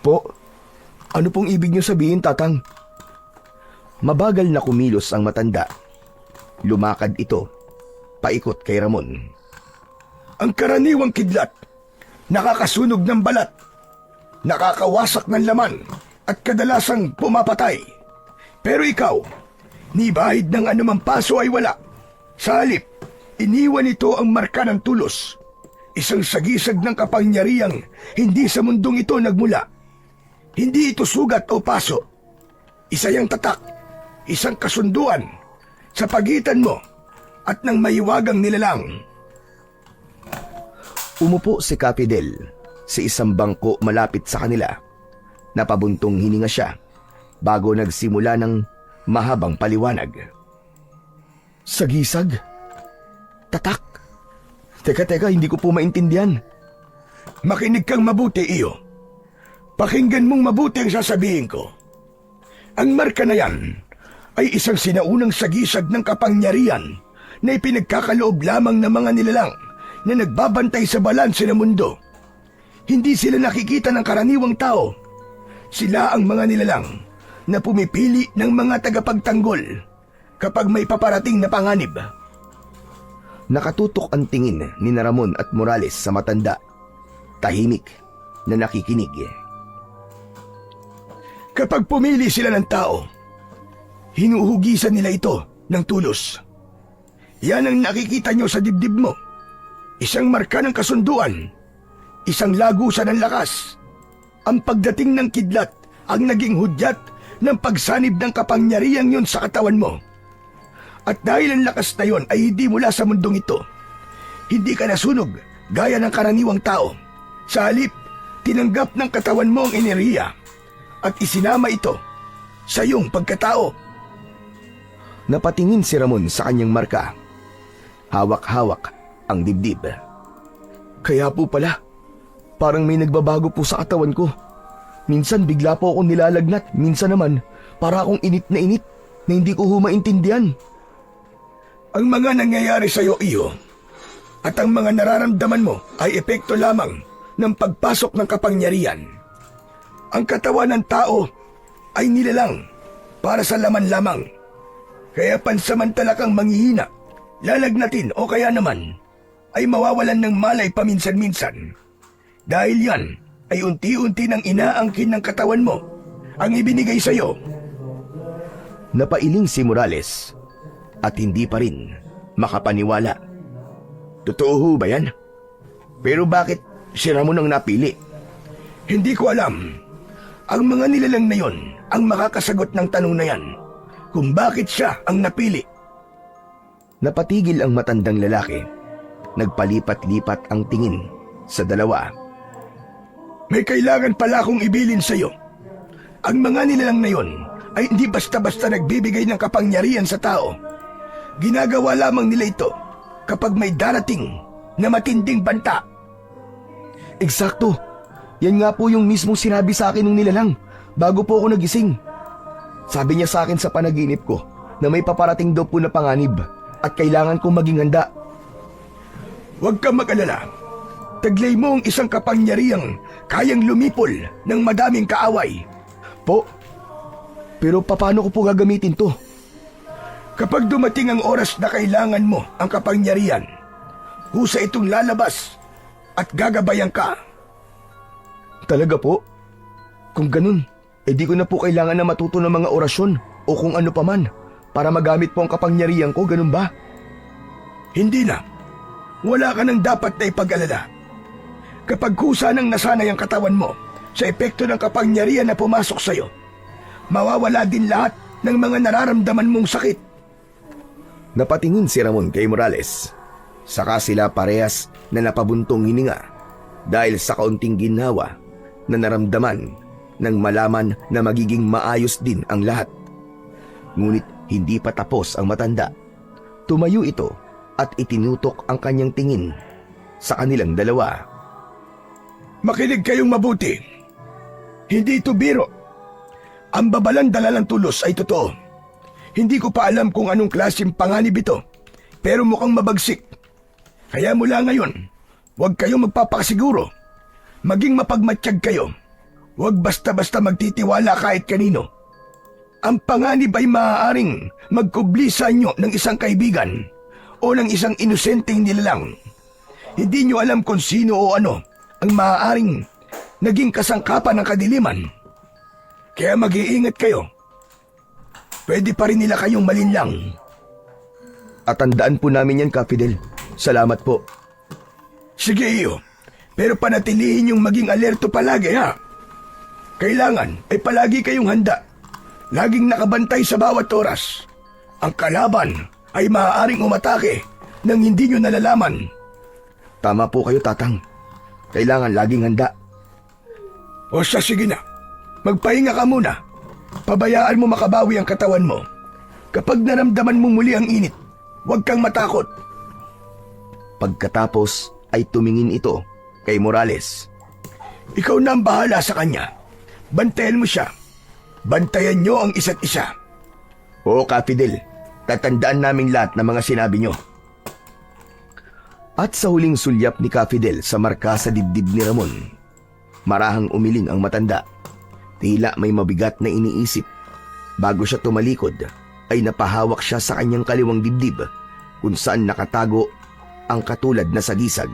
[SPEAKER 1] Po, ano pong ibig niyo sabihin, Tatang? Mabagal na kumilos ang matanda. Lumakad ito, paikot kay Ramon.
[SPEAKER 2] Ang karaniwang kidlat, nakakasunog ng balat, nakakawasak ng laman, at kadalasang pumapatay. Pero ikaw, ni bahid ng anumang paso ay wala. Sa halip, iniwan ito ang marka ng tulos. Isang sagisag ng kapangyarihang hindi sa mundong ito nagmula. Hindi ito sugat o paso. Isa yang tatak, isang kasunduan sa pagitan mo at ng mahiwagang nilalang.
[SPEAKER 1] Umupo si Capidel sa isang bangko malapit sa kanila. Napabuntong hininga siya bago nagsimula ng mahabang paliwanag. Sagisag? Tatak? Teka, hindi ko po maintindihan.
[SPEAKER 2] Makinig kang mabuti, iyo. Pakinggan mong mabuti ang sasabihin ko. Ang marka na yan ay isang sinaunang sagisag ng kapangyarihan na ipinagkakaloob lamang ng mga nilalang na nagbabantay sa balanse ng mundo. Hindi sila nakikita ng karaniwang tao. Sila ang mga nilalang na pumipili ng mga tagapagtanggol kapag may paparating na panganib.
[SPEAKER 1] Nakatutok ang tingin ni Ramon at Morales sa matanda. Tahimik na nakikinig.
[SPEAKER 2] Kapag pumili sila ng tao, hinuhugisan nila ito ng tulos. Yan ang nakikita nyo sa dibdib mo. Isang marka ng kasunduan, isang lagusan ng lakas. Ang pagdating ng kidlat ang naging hudyat ng pagsanib ng kapangyarihang yon sa katawan mo. At dahil ang lakas na yon ay hindi mula sa mundong ito, hindi ka nasunog gaya ng karaniwang tao. Sa halip, tinanggap ng katawan mo ang enerhiya at isinama ito sa iyong pagkatao.
[SPEAKER 1] Napatingin si Ramon sa kanyang marka. Hawak-hawak ang dibdib. Kaya po pala, parang may nagbabago po sa katawan ko. Minsan bigla po akong nilalagnat, minsan naman para akong init na hindi ko humaintindihan.
[SPEAKER 2] Ang mga nangyayari sa iyo, iyo, at ang mga nararamdaman mo ay epekto lamang ng pagpasok ng kapangyarihan. Ang katawan ng tao ay nilalang para sa laman lamang. Kaya pansamantala kang manghihina, lalagnatin o kaya naman ay mawawalan ng malay paminsan-minsan. Dahil yan ay unti-unti nang inaangkin ng katawan mo ang ibinigay sa iyo.
[SPEAKER 1] Napailing si Morales at hindi pa rin makapaniwala.
[SPEAKER 2] Totoo ho ba yan? Pero bakit si Ramon ang napili? Hindi ko alam. Ang mga nilalang na yon ang makakasagot ng tanong na yan kung bakit siya ang napili.
[SPEAKER 1] Napatigil ang matandang lalaki. Nagpalipat-lipat ang tingin sa dalawa.
[SPEAKER 2] May kailangan pala akong ibilin sa iyo. Ang mga nilalang na yon ay hindi basta-basta nagbibigay ng kapangyarihan sa tao. Ginagawa lamang nila ito kapag may darating na matinding banta.
[SPEAKER 1] Eksakto. Yan nga po yung mismong sinabi sa akin ng nilalang bago po ako nagising. Sabi niya sa akin sa panaginip ko na may paparating daw po na panganib at kailangan kong maging handa.
[SPEAKER 2] Huwag kang mag-alala. Taglay mo ang isang kapangyarihang kayang lumipol ng madaming kaaway.
[SPEAKER 1] Po, pero paano ko po gagamitin to?
[SPEAKER 2] Kapag dumating ang oras na kailangan mo ang kapangyarihan, husa itong lalabas at gagabayan ka.
[SPEAKER 1] Talaga po? Kung ganun, di ko na po kailangan na matuto ng mga orasyon o kung ano paman para magamit po ang kapangyarihan ko, ganun ba?
[SPEAKER 2] Hindi na. Wala ka nang dapat na ipag-alala. Kapag kusa nang nasanay ang katawan mo sa epekto ng kapangyarihan na pumasok sa iyo, mawawala din lahat ng mga nararamdaman mong sakit.
[SPEAKER 1] Napatingin si Ramon kay Morales. Saka sila parehas na napabuntong hininga dahil sa kaunting ginhawa na naramdaman nang malaman na magiging maayos din ang lahat. Ngunit hindi pa tapos ang matanda. Tumayo ito at itinutok ang kanyang tingin sa kanilang dalawa.
[SPEAKER 2] Makinig kayong mabuti. Hindi ito biro. Ang babalandala ng tulos ay totoo. Hindi ko pa alam kung anong klaseng panganib ito, pero mukhang mabagsik. Kaya mula ngayon, huwag kayong magpapakasiguro. Maging mapagmatsyag kayo. Huwag basta-basta magtitiwala kahit kanino. Ang panganib ay maaaring magkubli sa inyo ng isang kaibigan o ng isang inosenteng nilalang. Hindi nyo alam kung sino o ano ang maaaring naging kasangkapan ng kadiliman.
[SPEAKER 1] Kaya mag-iingat kayo. Pwede pa rin nila kayong malinlang.
[SPEAKER 2] At tandaan po namin yan, Ka-Fidel. Salamat po.
[SPEAKER 1] Sige iyo, pero panatilihin yung maging alerto palagi ha. Kailangan ay palagi kayong handa. Laging nakabantay sa bawat oras. Ang kalaban ay maaaring umatake nang hindi nyo nalalaman.
[SPEAKER 2] Tama po kayo, Tatang. Kailangan laging handa.
[SPEAKER 1] O siya, sige na. Magpahinga ka muna. Pabayaan mo makabawi ang katawan mo. Kapag naramdaman mo muli ang init, huwag kang matakot.
[SPEAKER 2] Pagkatapos ay tumingin ito kay Morales.
[SPEAKER 1] Ikaw na ang bahala sa kanya. Bantayan mo siya. Bantayan nyo ang isa't isa.
[SPEAKER 2] Oo, Ka-Fidel. Tatandaan namin lahat ng mga sinabi nyo. At sa huling sulyap ni Ka-Fidel sa marka sa dibdib ni Ramon, marahang umiling ang matanda. Tila may mabigat na iniisip. Bago siya tumalikod, ay napahawak siya sa kanyang kaliwang dibdib kung saan nakatago ang katulad na sagisag.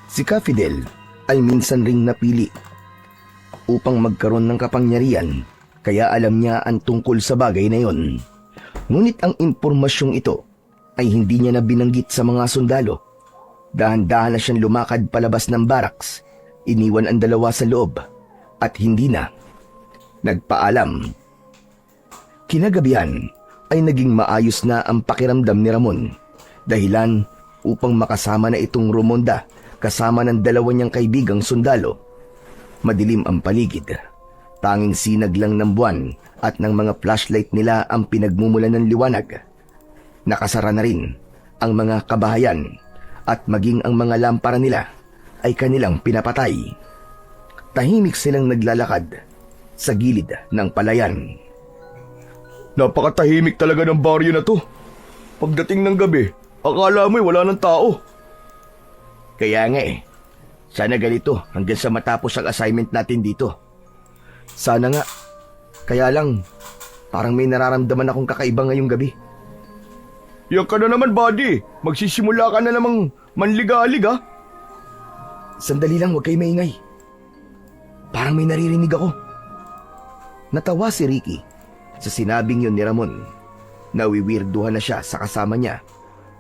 [SPEAKER 2] Si Ka-Fidel ay minsan ring napili upang magkaroon ng kapangyarihan, kaya alam niya ang tungkol sa bagay na yon. Ngunit ang impormasyong ito ay hindi niya na binanggit sa mga sundalo. Dahan-dahan na siyang lumakad palabas ng barracks, iniwan ang dalawa sa loob at hindi na nagpaalam. Kinagabihan ay naging maayos na ang pakiramdam ni Ramon, dahilan upang makasama na itong rumonda kasama ng dalawa niyang kaibigang sundalo. Madilim ang paligid. Tanging sinag lang ng buwan at ng mga flashlight nila ang pinagmumulan ng liwanag. Nakasara na rin ang mga kabahayan at maging ang mga lampara nila ay kanilang pinapatay. Tahimik silang naglalakad sa gilid ng palayan.
[SPEAKER 1] Napakatahimik talaga ng baryo na to. Pagdating ng gabi, akala mo'y wala ng tao.
[SPEAKER 2] Kaya nga sana ganito hanggang sa matapos ang assignment natin dito. Sana nga. Kaya lang, parang may nararamdaman akong kakaiba ngayong gabi.
[SPEAKER 1] Yan ka na naman, buddy. Magsisimula ka na namang manligalig, ha?
[SPEAKER 2] Sandali lang, huwag kayo maingay. Parang may naririnig ako. Natawa si Ricky sa sinabing yun ni Ramon. Nawiwirduhan na siya sa kasama niya.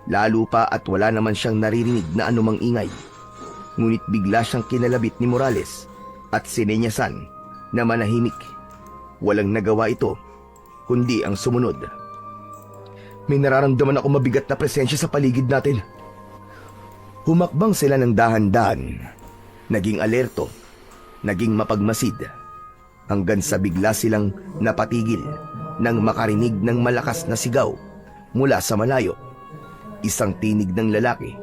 [SPEAKER 2] Lalo pa at wala naman siyang naririnig na anumang ingay. Ngunit bigla siyang kinalabit ni Morales at sinenyasan na manahimik. Walang nagawa ito, kundi ang sumunod. May nararamdaman ako mabigat na presensya sa paligid natin. Humakbang sila ng dahan-dahan. Naging alerto, naging mapagmasid. Hanggang sa bigla silang napatigil nang makarinig ng malakas na sigaw mula sa malayo. Isang tinig ng lalaki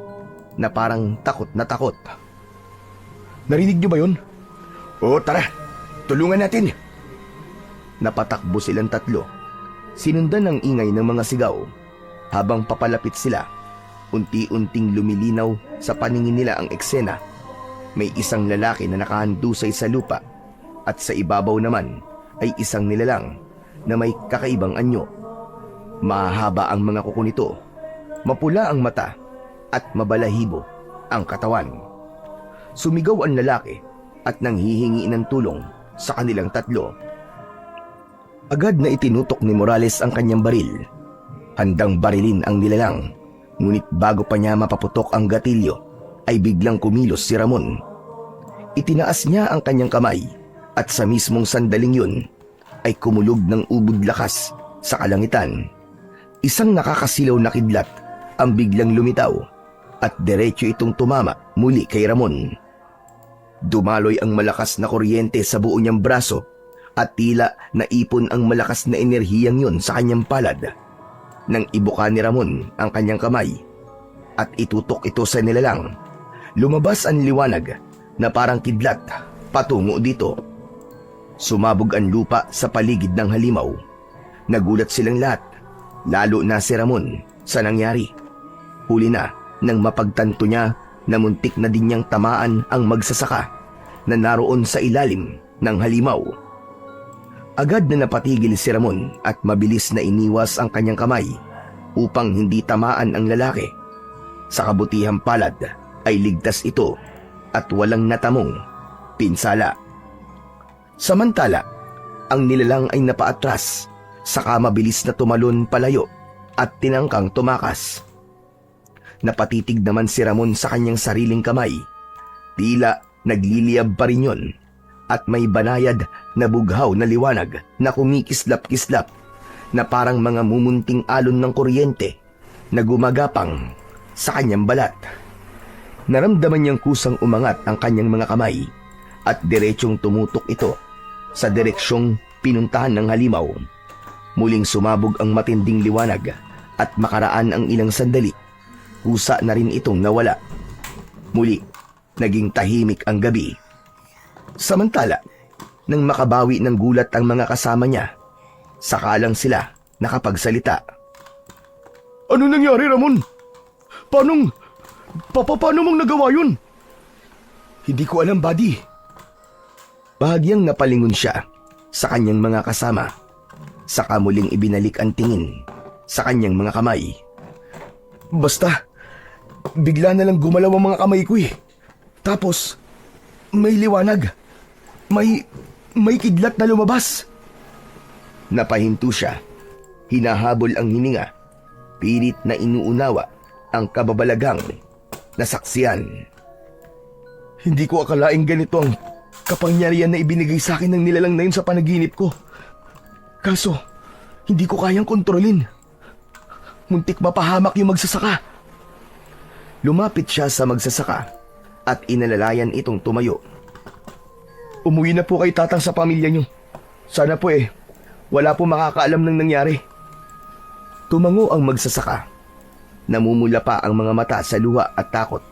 [SPEAKER 2] na parang takot na takot.
[SPEAKER 1] Narinig niyo ba yun? Oo, tara. Tulungan natin.
[SPEAKER 2] Napatakbo silang tatlo. Sinundan ng ingay ng mga sigaw. Habang papalapit sila, unti-unting lumilinaw sa paningin nila ang eksena. May isang lalaki na nakahandusay sa lupa at sa ibabaw naman ay isang nilalang na may kakaibang anyo. Mahahaba ang mga kuko nito, mapula ang mata at mabalahibo ang katawan. Sumigaw ang lalaki at nanghihingi ng tulong sa kanilang tatlo. Agad na itinutok ni Morales ang kanyang baril. Handang barilin ang nilalang. Ngunit bago pa niya mapaputok ang gatilyo, ay biglang kumilos si Ramon. Itinaas niya ang kanyang kamay at sa mismong sandaling yun ay kumulog ng ubod lakas sa kalangitan. Isang nakakasilaw na kidlat ang biglang lumitaw at diretso itong tumama muli kay Ramon. Dumaloy ang malakas na kuryente sa buo niyang braso at tila naipon ang malakas na enerhiyang yun sa kanyang palad. Nang ibuka ni Ramon ang kanyang kamay at itutok ito sa nilalang, lumabas ang liwanag na parang kidlat patungo dito. Sumabog ang lupa sa paligid ng halimaw. Nagulat silang lahat, lalo na si Ramon sa nangyari. Huli na nang mapagtanto niya na muntik na din niyang tamaan ang magsasaka na naroon sa ilalim ng halimaw. Agad na napatigil si Ramon at mabilis na iniwas ang kanyang kamay upang hindi tamaan ang lalaki. Sa kabutihang palad ay ligtas ito at walang natamong pinsala. Samantala,
[SPEAKER 1] Ang nilalang ay napaatras, saka mabilis na tumalon palayo at tinangkang tumakas. Napatitig naman si Ramon sa kanyang sariling kamay. Tila nagliliyab pa rin yun at may banayad na bughaw na liwanag na kumikislap-kislap na parang mga mumunting alon ng kuryente na gumagapang sa kanyang balat. Naramdaman niyang kusang umangat ang kanyang mga kamay at diretsong tumutok ito sa direksyong pinuntahan ng halimaw. Muling sumabog ang matinding liwanag at makaraan ang ilang sandali, kusa na rin itong nawala. Muli, naging tahimik ang gabi. Samantala, nang makabawi ng gulat ang mga kasama niya, saka lang sila nakapagsalita.
[SPEAKER 2] Ano nangyari, Ramon? Paano mong nagawa yun?
[SPEAKER 1] Hindi ko alam, buddy. Bahagyang napalingon siya sa kanyang mga kasama, saka muling ibinalik ang tingin sa kanyang mga kamay. Basta, bigla na lang gumalaw ang mga kamay ko eh. Tapos, may liwanag. May kidlat na lumabas. Napahinto siya. Hinahabol ang hininga. Pilit na inuunawa ang kababalagang nasaksiyan. Hindi ko akalaing ganito ang kapangyarihan na ibinigay sa akin ng nilalang na yun sa panaginip ko. Kaso, hindi ko kayang kontrolin. Muntik mapahamak yung magsasaka. Lumapit siya sa magsasaka at inalalayan itong tumayo. Umuwi na po kay tatang sa pamilya niyo. Sana po wala po makakaalam ng nangyari. Tumango ang magsasaka. Namumula pa ang mga mata sa luha at takot.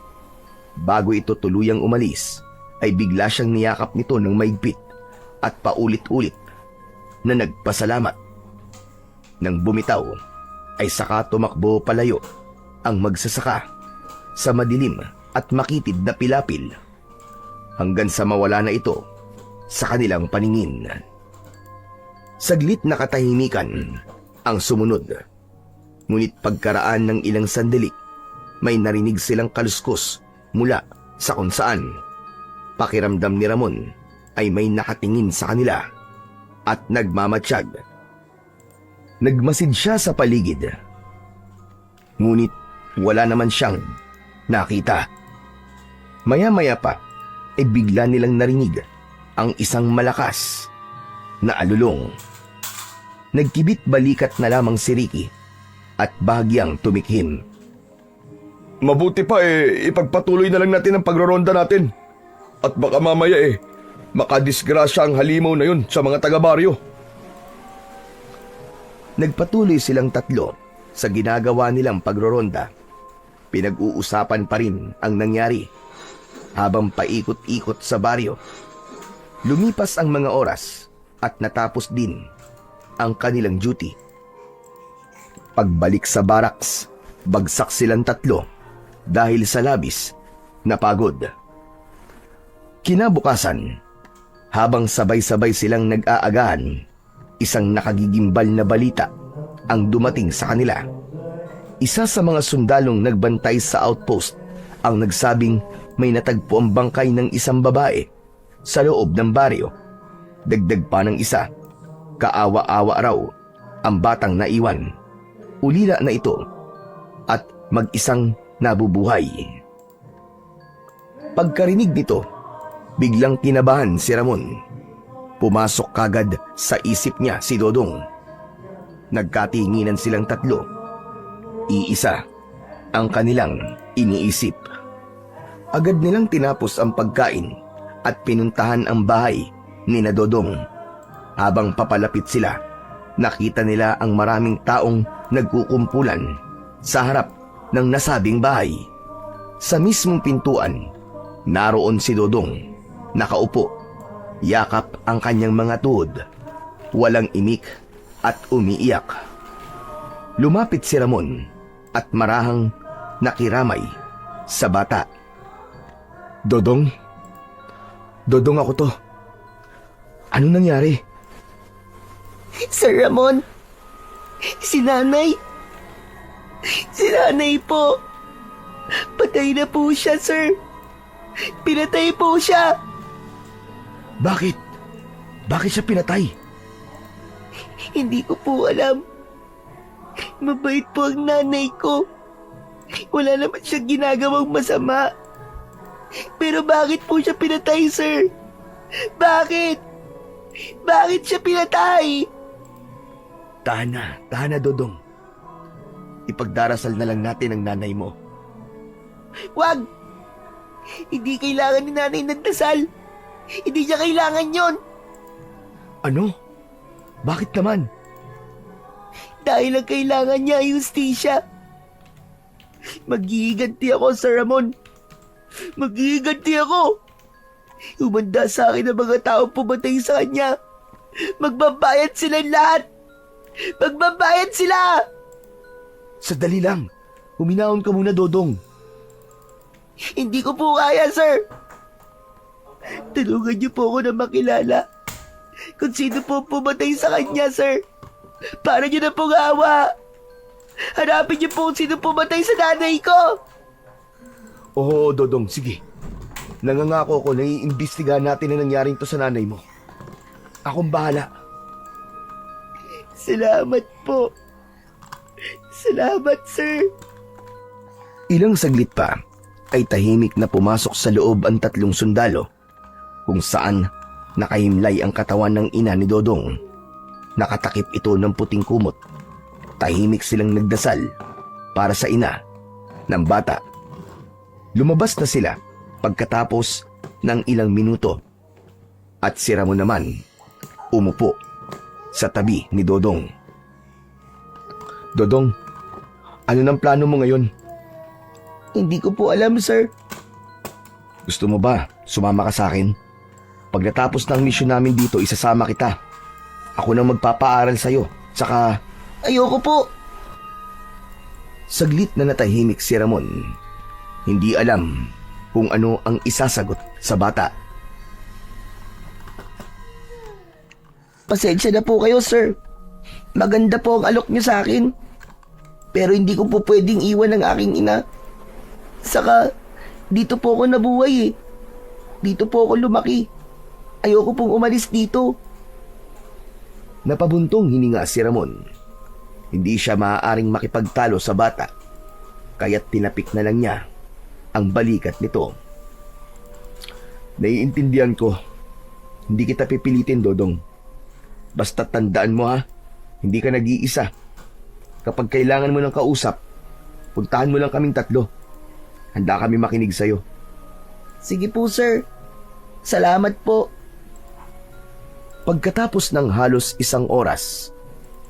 [SPEAKER 1] Bago ito tuluyang umalis, ay bigla siyang niyakap nito ng maigpit at paulit-ulit na nagpasalamat. Nang bumitaw, ay saka tumakbo palayo ang magsasaka sa madilim at makitid na pilapil hanggang sa mawala na ito sa kanilang paningin. Saglit na katahimikan ang sumunod. Ngunit pagkaraan ng ilang sandali, may narinig silang kaluskos mula sa kung saan. Pakiramdam ni Ramon ay may nakatingin sa kanila at nagmamatsyag. Nagmasid siya sa paligid. Ngunit wala naman siyang nakita. Maya-maya pa ay bigla nilang narinig ang isang malakas na alulong. Nagkibit balikat na lamang si Ricky at bahagyang tumikhim.
[SPEAKER 2] Mabuti pa ipagpatuloy na lang natin ang pagroronda natin. At baka mamaya makadisgrasya ang halimaw na yun sa mga taga-baryo.
[SPEAKER 1] Nagpatuloy silang tatlo sa ginagawa nilang pagroronda. Pinag-uusapan pa rin ang nangyari habang paikot-ikot sa baryo. Lumipas ang mga oras at natapos din ang kanilang duty. Pagbalik sa barracks, bagsak silang tatlo dahil sa labis na pagod. Kinabukasan, habang sabay-sabay silang nag-aagahan, isang nakagigimbal na balita ang dumating sa kanila. Isa sa mga sundalong nagbantay sa outpost ang nagsabing may natagpo ang bangkay ng isang babae sa loob ng baryo. Dagdag pa ng isa, kaawa-awa raw ang batang naiwan. Ulila na ito at mag-isang nabubuhay. Pagkarinig nito, biglang kinabahan si Ramon. Pumasok kagad sa isip niya si Dodong. Nagkatinginan silang tatlo. Iisa ang kanilang iniisip. Agad nilang tinapos ang pagkain at pinuntahan ang bahay ni na Dodong. Habang papalapit sila, nakita nila ang maraming taong nagkukumpulan sa harap ng nasabing bahay. Sa mismong pintuan, naroon si Dodong, nakaupo, yakap ang kanyang mga tuhod, walang imik at umiiyak. Lumapit si Ramon at marahang nakiramay sa bata. Dodong ako to. Ano nangyari?
[SPEAKER 3] Sir Ramon, si nanay po. Patay na po siya, sir. Pinatay po siya.
[SPEAKER 1] Bakit? Bakit siya pinatay?
[SPEAKER 3] Hindi ko po alam. Mabait po ang nanay ko. Wala naman siyang ginagawang masama. Pero bakit po siya pinatay, sir? Bakit? Bakit siya pinatay?
[SPEAKER 1] Tahan na, Dodong. Ipagdarasal na lang natin ang nanay mo.
[SPEAKER 3] Wag! Hindi kailangan ni nanay ng dasal. Hindi niya kailangan yon.
[SPEAKER 1] Ano? Bakit naman?
[SPEAKER 3] Dahil ang kailangan niya ay justisya. Maghihiganti ako, Sir Ramon. Maghihiganti ako. Humanda sa akin ang mga tao pumatay sa kanya. Magbabayad sila lahat. Magbabayad sila!
[SPEAKER 1] Sadali lang. Huminahon ka muna, Dodong.
[SPEAKER 3] Hindi ko po kaya, sir. Tulungan niyo po ako na makilala kung sino po pumatay sa kanya, sir. Para niyo na pong awa. Hanapin niyo po kung sino pumatay sa nanay ko.
[SPEAKER 1] Oo, Dodong, sige. Nangangako ko na iimbestigahan natin ang nangyaring to sa nanay mo. Akong bahala.
[SPEAKER 3] Salamat po. Salamat, sir.
[SPEAKER 1] Ilang saglit pa ay tahimik na pumasok sa loob ang 3 sundalo kung saan nakahimlay ang katawan ng ina ni Dodong. Nakatakip ito ng puting kumot. Tahimik silang nagdasal para sa ina ng bata. Lumabas na sila pagkatapos ng ilang minuto at si Ramon naman umupo sa tabi ni Dodong. Dodong, ano ng plano mo ngayon?
[SPEAKER 3] Hindi ko po alam, sir.
[SPEAKER 1] Gusto mo ba sumama ka sa akin? Pag natapos ng misyon namin dito, isasama kita. Ako nang magpapaaral sa'yo. Saka...
[SPEAKER 3] Ayoko po.
[SPEAKER 1] Saglit na natahimik si Ramon. Hindi alam kung ano ang isasagot sa bata.
[SPEAKER 3] Pasensya na po kayo, sir. Maganda po ang alok niyo sa akin. Pero hindi ko po pwedeng iwan ang aking ina. Saka, dito po ako nabuhay eh. Dito po ako lumaki. Ayoko pong umalis dito.
[SPEAKER 1] Napabuntong hininga si Ramon. Hindi siya maaaring makipagtalo sa bata, kaya't tinapik na lang niya ang balikat nito. Naiintindihan ko. Hindi kita pipilitin, Dodong. Basta tandaan mo ha, hindi ka nag-iisa. Kapag kailangan mo ng kausap, puntahan mo lang kaming 3. Handa kami makinig sa'yo.
[SPEAKER 3] Sige po, sir. Salamat po.
[SPEAKER 1] Pagkatapos ng halos 1 oras,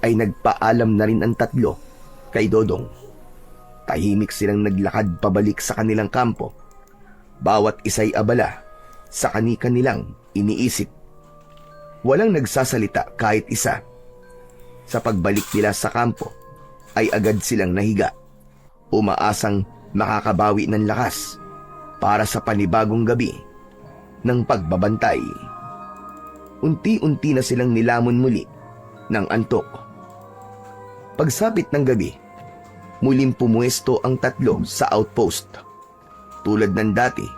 [SPEAKER 1] ay nagpaalam na rin ang 3 kay Dodong. Tahimik silang naglakad pabalik sa kanilang kampo. Bawat isa'y abala sa kani-kanilang iniisip. Walang nagsasalita kahit isa. Sa pagbalik nila sa kampo, ay agad silang nahiga, umaasang makakabawi ng lakas para sa panibagong gabi ng pagbabantay. Unti-unti na silang nilamon muli ng antok. Pagsapit ng gabi, muling pumuesto ang 3 sa outpost. Tulad ng dati,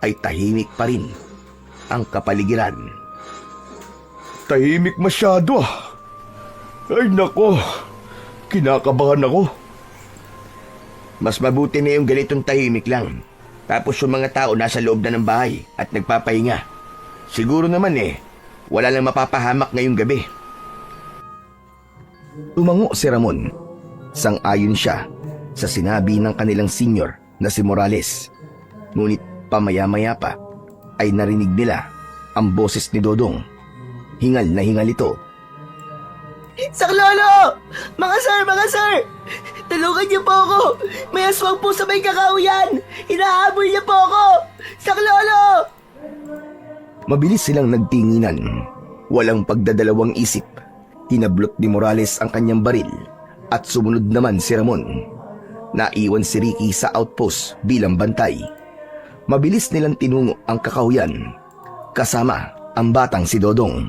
[SPEAKER 1] ay tahimik pa rin ang kapaligiran.
[SPEAKER 2] Tahimik masyado ah. Ay nako, kinakabahan ako.
[SPEAKER 1] Mas mabuti na yung ganitong tahimik lang. Tapos yung mga tao nasa loob na ng bahay at nagpapahinga. Siguro naman wala lang mapapahamak ngayong gabi. Tumango si Ramon. Sang-ayon siya sa sinabi ng kanilang senior na si Morales. Ngunit pamaya-maya pa ay narinig nila ang boses ni Dodong. Hingal na hingal ito.
[SPEAKER 3] Saklolo! Mga sir! Tulungan niyo po ako! May aswang po sa may kakahuyan! Hinahabol niyo po ako! Saklolo!
[SPEAKER 1] Mabilis silang nagtinginan. Walang pagdadalawang isip. Hinablot ni Morales ang kanyang baril at sumunod naman si Ramon. Naiwan si Ricky sa outpost bilang bantay. Mabilis nilang tinungo ang kakahuyan kasama ang batang si Dodong.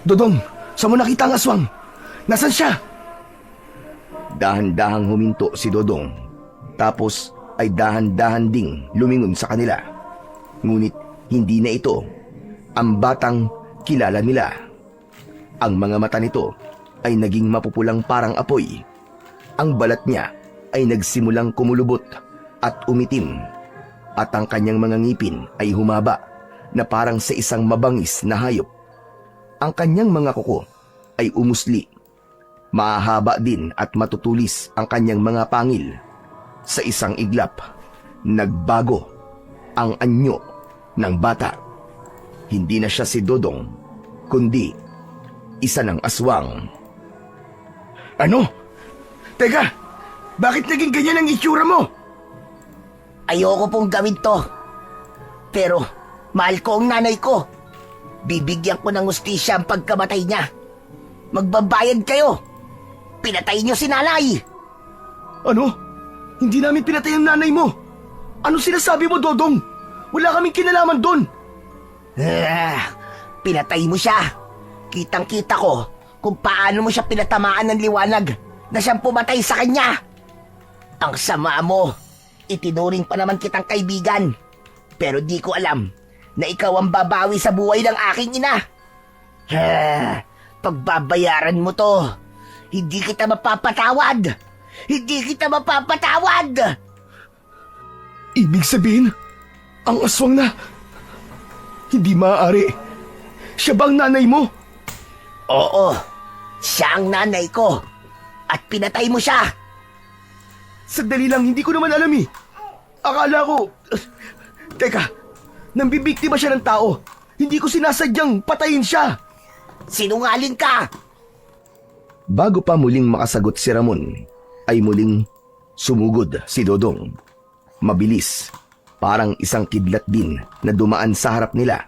[SPEAKER 1] Dodong, saan mo nakita ang aswang? Nasaan siya? Dahan-dahang huminto si Dodong. Tapos ay dahan-dahan ding lumingon sa kanila. Ngunit hindi na ito ang batang kilala nila. Ang mga mata nito ay naging mapupulang parang apoy. Ang balat niya ay nagsimulang kumulubot at umitim. At ang kanyang mga ngipin ay humaba na parang sa isang mabangis na hayop. Ang kanyang mga kuko ay umusli. Mahahaba din at matutulis ang kanyang mga pangil. Sa isang iglap, nagbago ang anyo ng bata. Hindi na siya si Dodong, kundi isa ng aswang.
[SPEAKER 2] Ano? Teka, bakit naging ganyan ang itsura mo?
[SPEAKER 3] Ayoko pong gawin to. Pero, mahal ko ang nanay ko. Bibigyan ko ng hustisya ang pagkamatay niya. Magbabayad kayo. Pinatay niyo si nanay.
[SPEAKER 2] Ano? Hindi namin pinatay ang nanay mo. Ano sinasabi mo, Dodong? Wala kaming kinalaman doon.
[SPEAKER 3] Pinatay mo siya. Kitang-kita ko kung paano mo siya pinatamaan ng liwanag na siyang pumatay sa kanya. Ang sama mo. Itinuring pa naman kitang kaibigan. Pero di ko alam na ikaw ang babawi sa buhay ng aking ina. Pagbabayaran mo to. Hindi kita mapapatawad. Hindi kita mapapatawad.
[SPEAKER 2] Ibig sabihin, ang aswang na... Hindi maaari. Siya ba ang nanay mo?
[SPEAKER 3] Oo, siya ang nanay ko. At pinatay mo siya.
[SPEAKER 2] Sandali lang, hindi ko naman alam eh. Akala ko... Teka, nambibiktima siya ng tao. Hindi ko sinasadyang patayin siya.
[SPEAKER 3] Sinungaling ka.
[SPEAKER 1] Bago pa muling makasagot si Ramon, ay muling sumugod si Dodong. Mabilis, parang isang kidlat din na dumaan sa harap nila.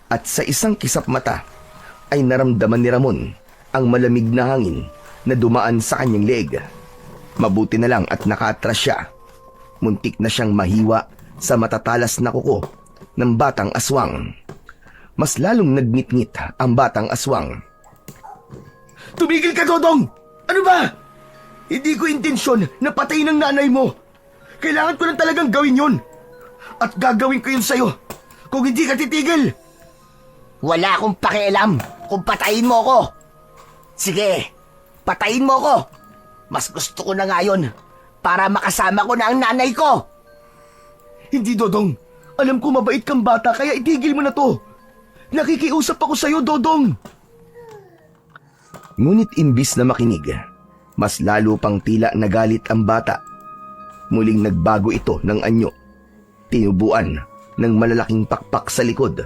[SPEAKER 1] At sa isang kisap mata, ay naramdaman ni Ramon ang malamig na hangin na dumaan sa kanyang leeg. Mabuti na lang at nakaatras siya. Muntik na siyang mahiwa sa matatalas na kuko ng batang aswang. Mas lalong nagngit-ngit ang batang aswang.
[SPEAKER 2] Tumigil ka, Dodong! Ano ba? Hindi ko intensyon na patayin ang nanay mo. Kailangan ko lang talagang gawin yun. At gagawin ko yun sa'yo kung hindi ka titigil.
[SPEAKER 3] Wala akong pakialam kung patayin mo ko. Sige, patayin mo ko. Mas gusto ko na ngayon para makasama ko na ang nanay ko.
[SPEAKER 2] Hindi, Dodong. Alam ko mabait kang bata kaya itigil mo na to. Nakikiusap ako sa'yo, Dodong.
[SPEAKER 1] Ngunit imbis na makinig, mas lalo pang tila nagalit ang bata. Muling nagbago ito ng anyo. Tinubuan ng malalaking pakpak sa likod.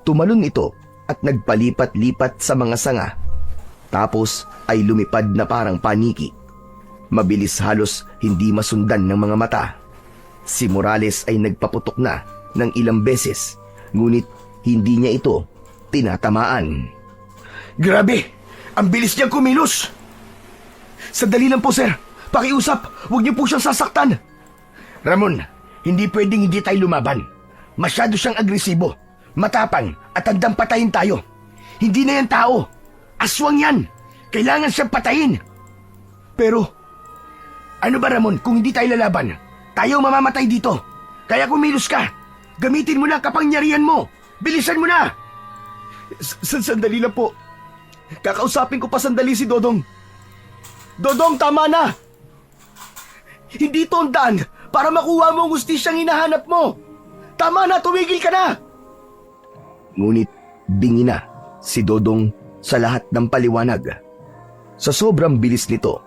[SPEAKER 1] Tumalon ito at nagpalipat-lipat sa mga sanga. Tapos ay lumipad na parang paniki. Mabilis, halos hindi masundan ng mga mata. Si Morales ay nagpaputok na ng ilang beses, ngunit hindi niya ito tinatamaan.
[SPEAKER 2] Grabe! Ang bilis niyang kumilos! Sandali lang po, sir. Pakiusap, huwag niyo po siyang sasaktan. Ramon, hindi pwedeng hindi tayo lumaban. Masyado siyang agresibo, matapang at handang patayin tayo. Hindi na yan tao. Aswang yan. Kailangan siyang patayin. Pero, ano ba Ramon, kung hindi tayo lalaban, tayo mamamatay dito. Kaya kumilos ka. Gamitin mo na ang kapangyarihan mo. Bilisan mo na. Sandali lang po. Kakausapin ko pa sandali si Dodong. Dodong, tama na! Hindi ito ang daan para makuha mo ang hustisyang hinahanap mo. Tama na, tumigil ka na!
[SPEAKER 1] Ngunit bingi na si Dodong sa lahat ng paliwanag. Sa sobrang bilis nito,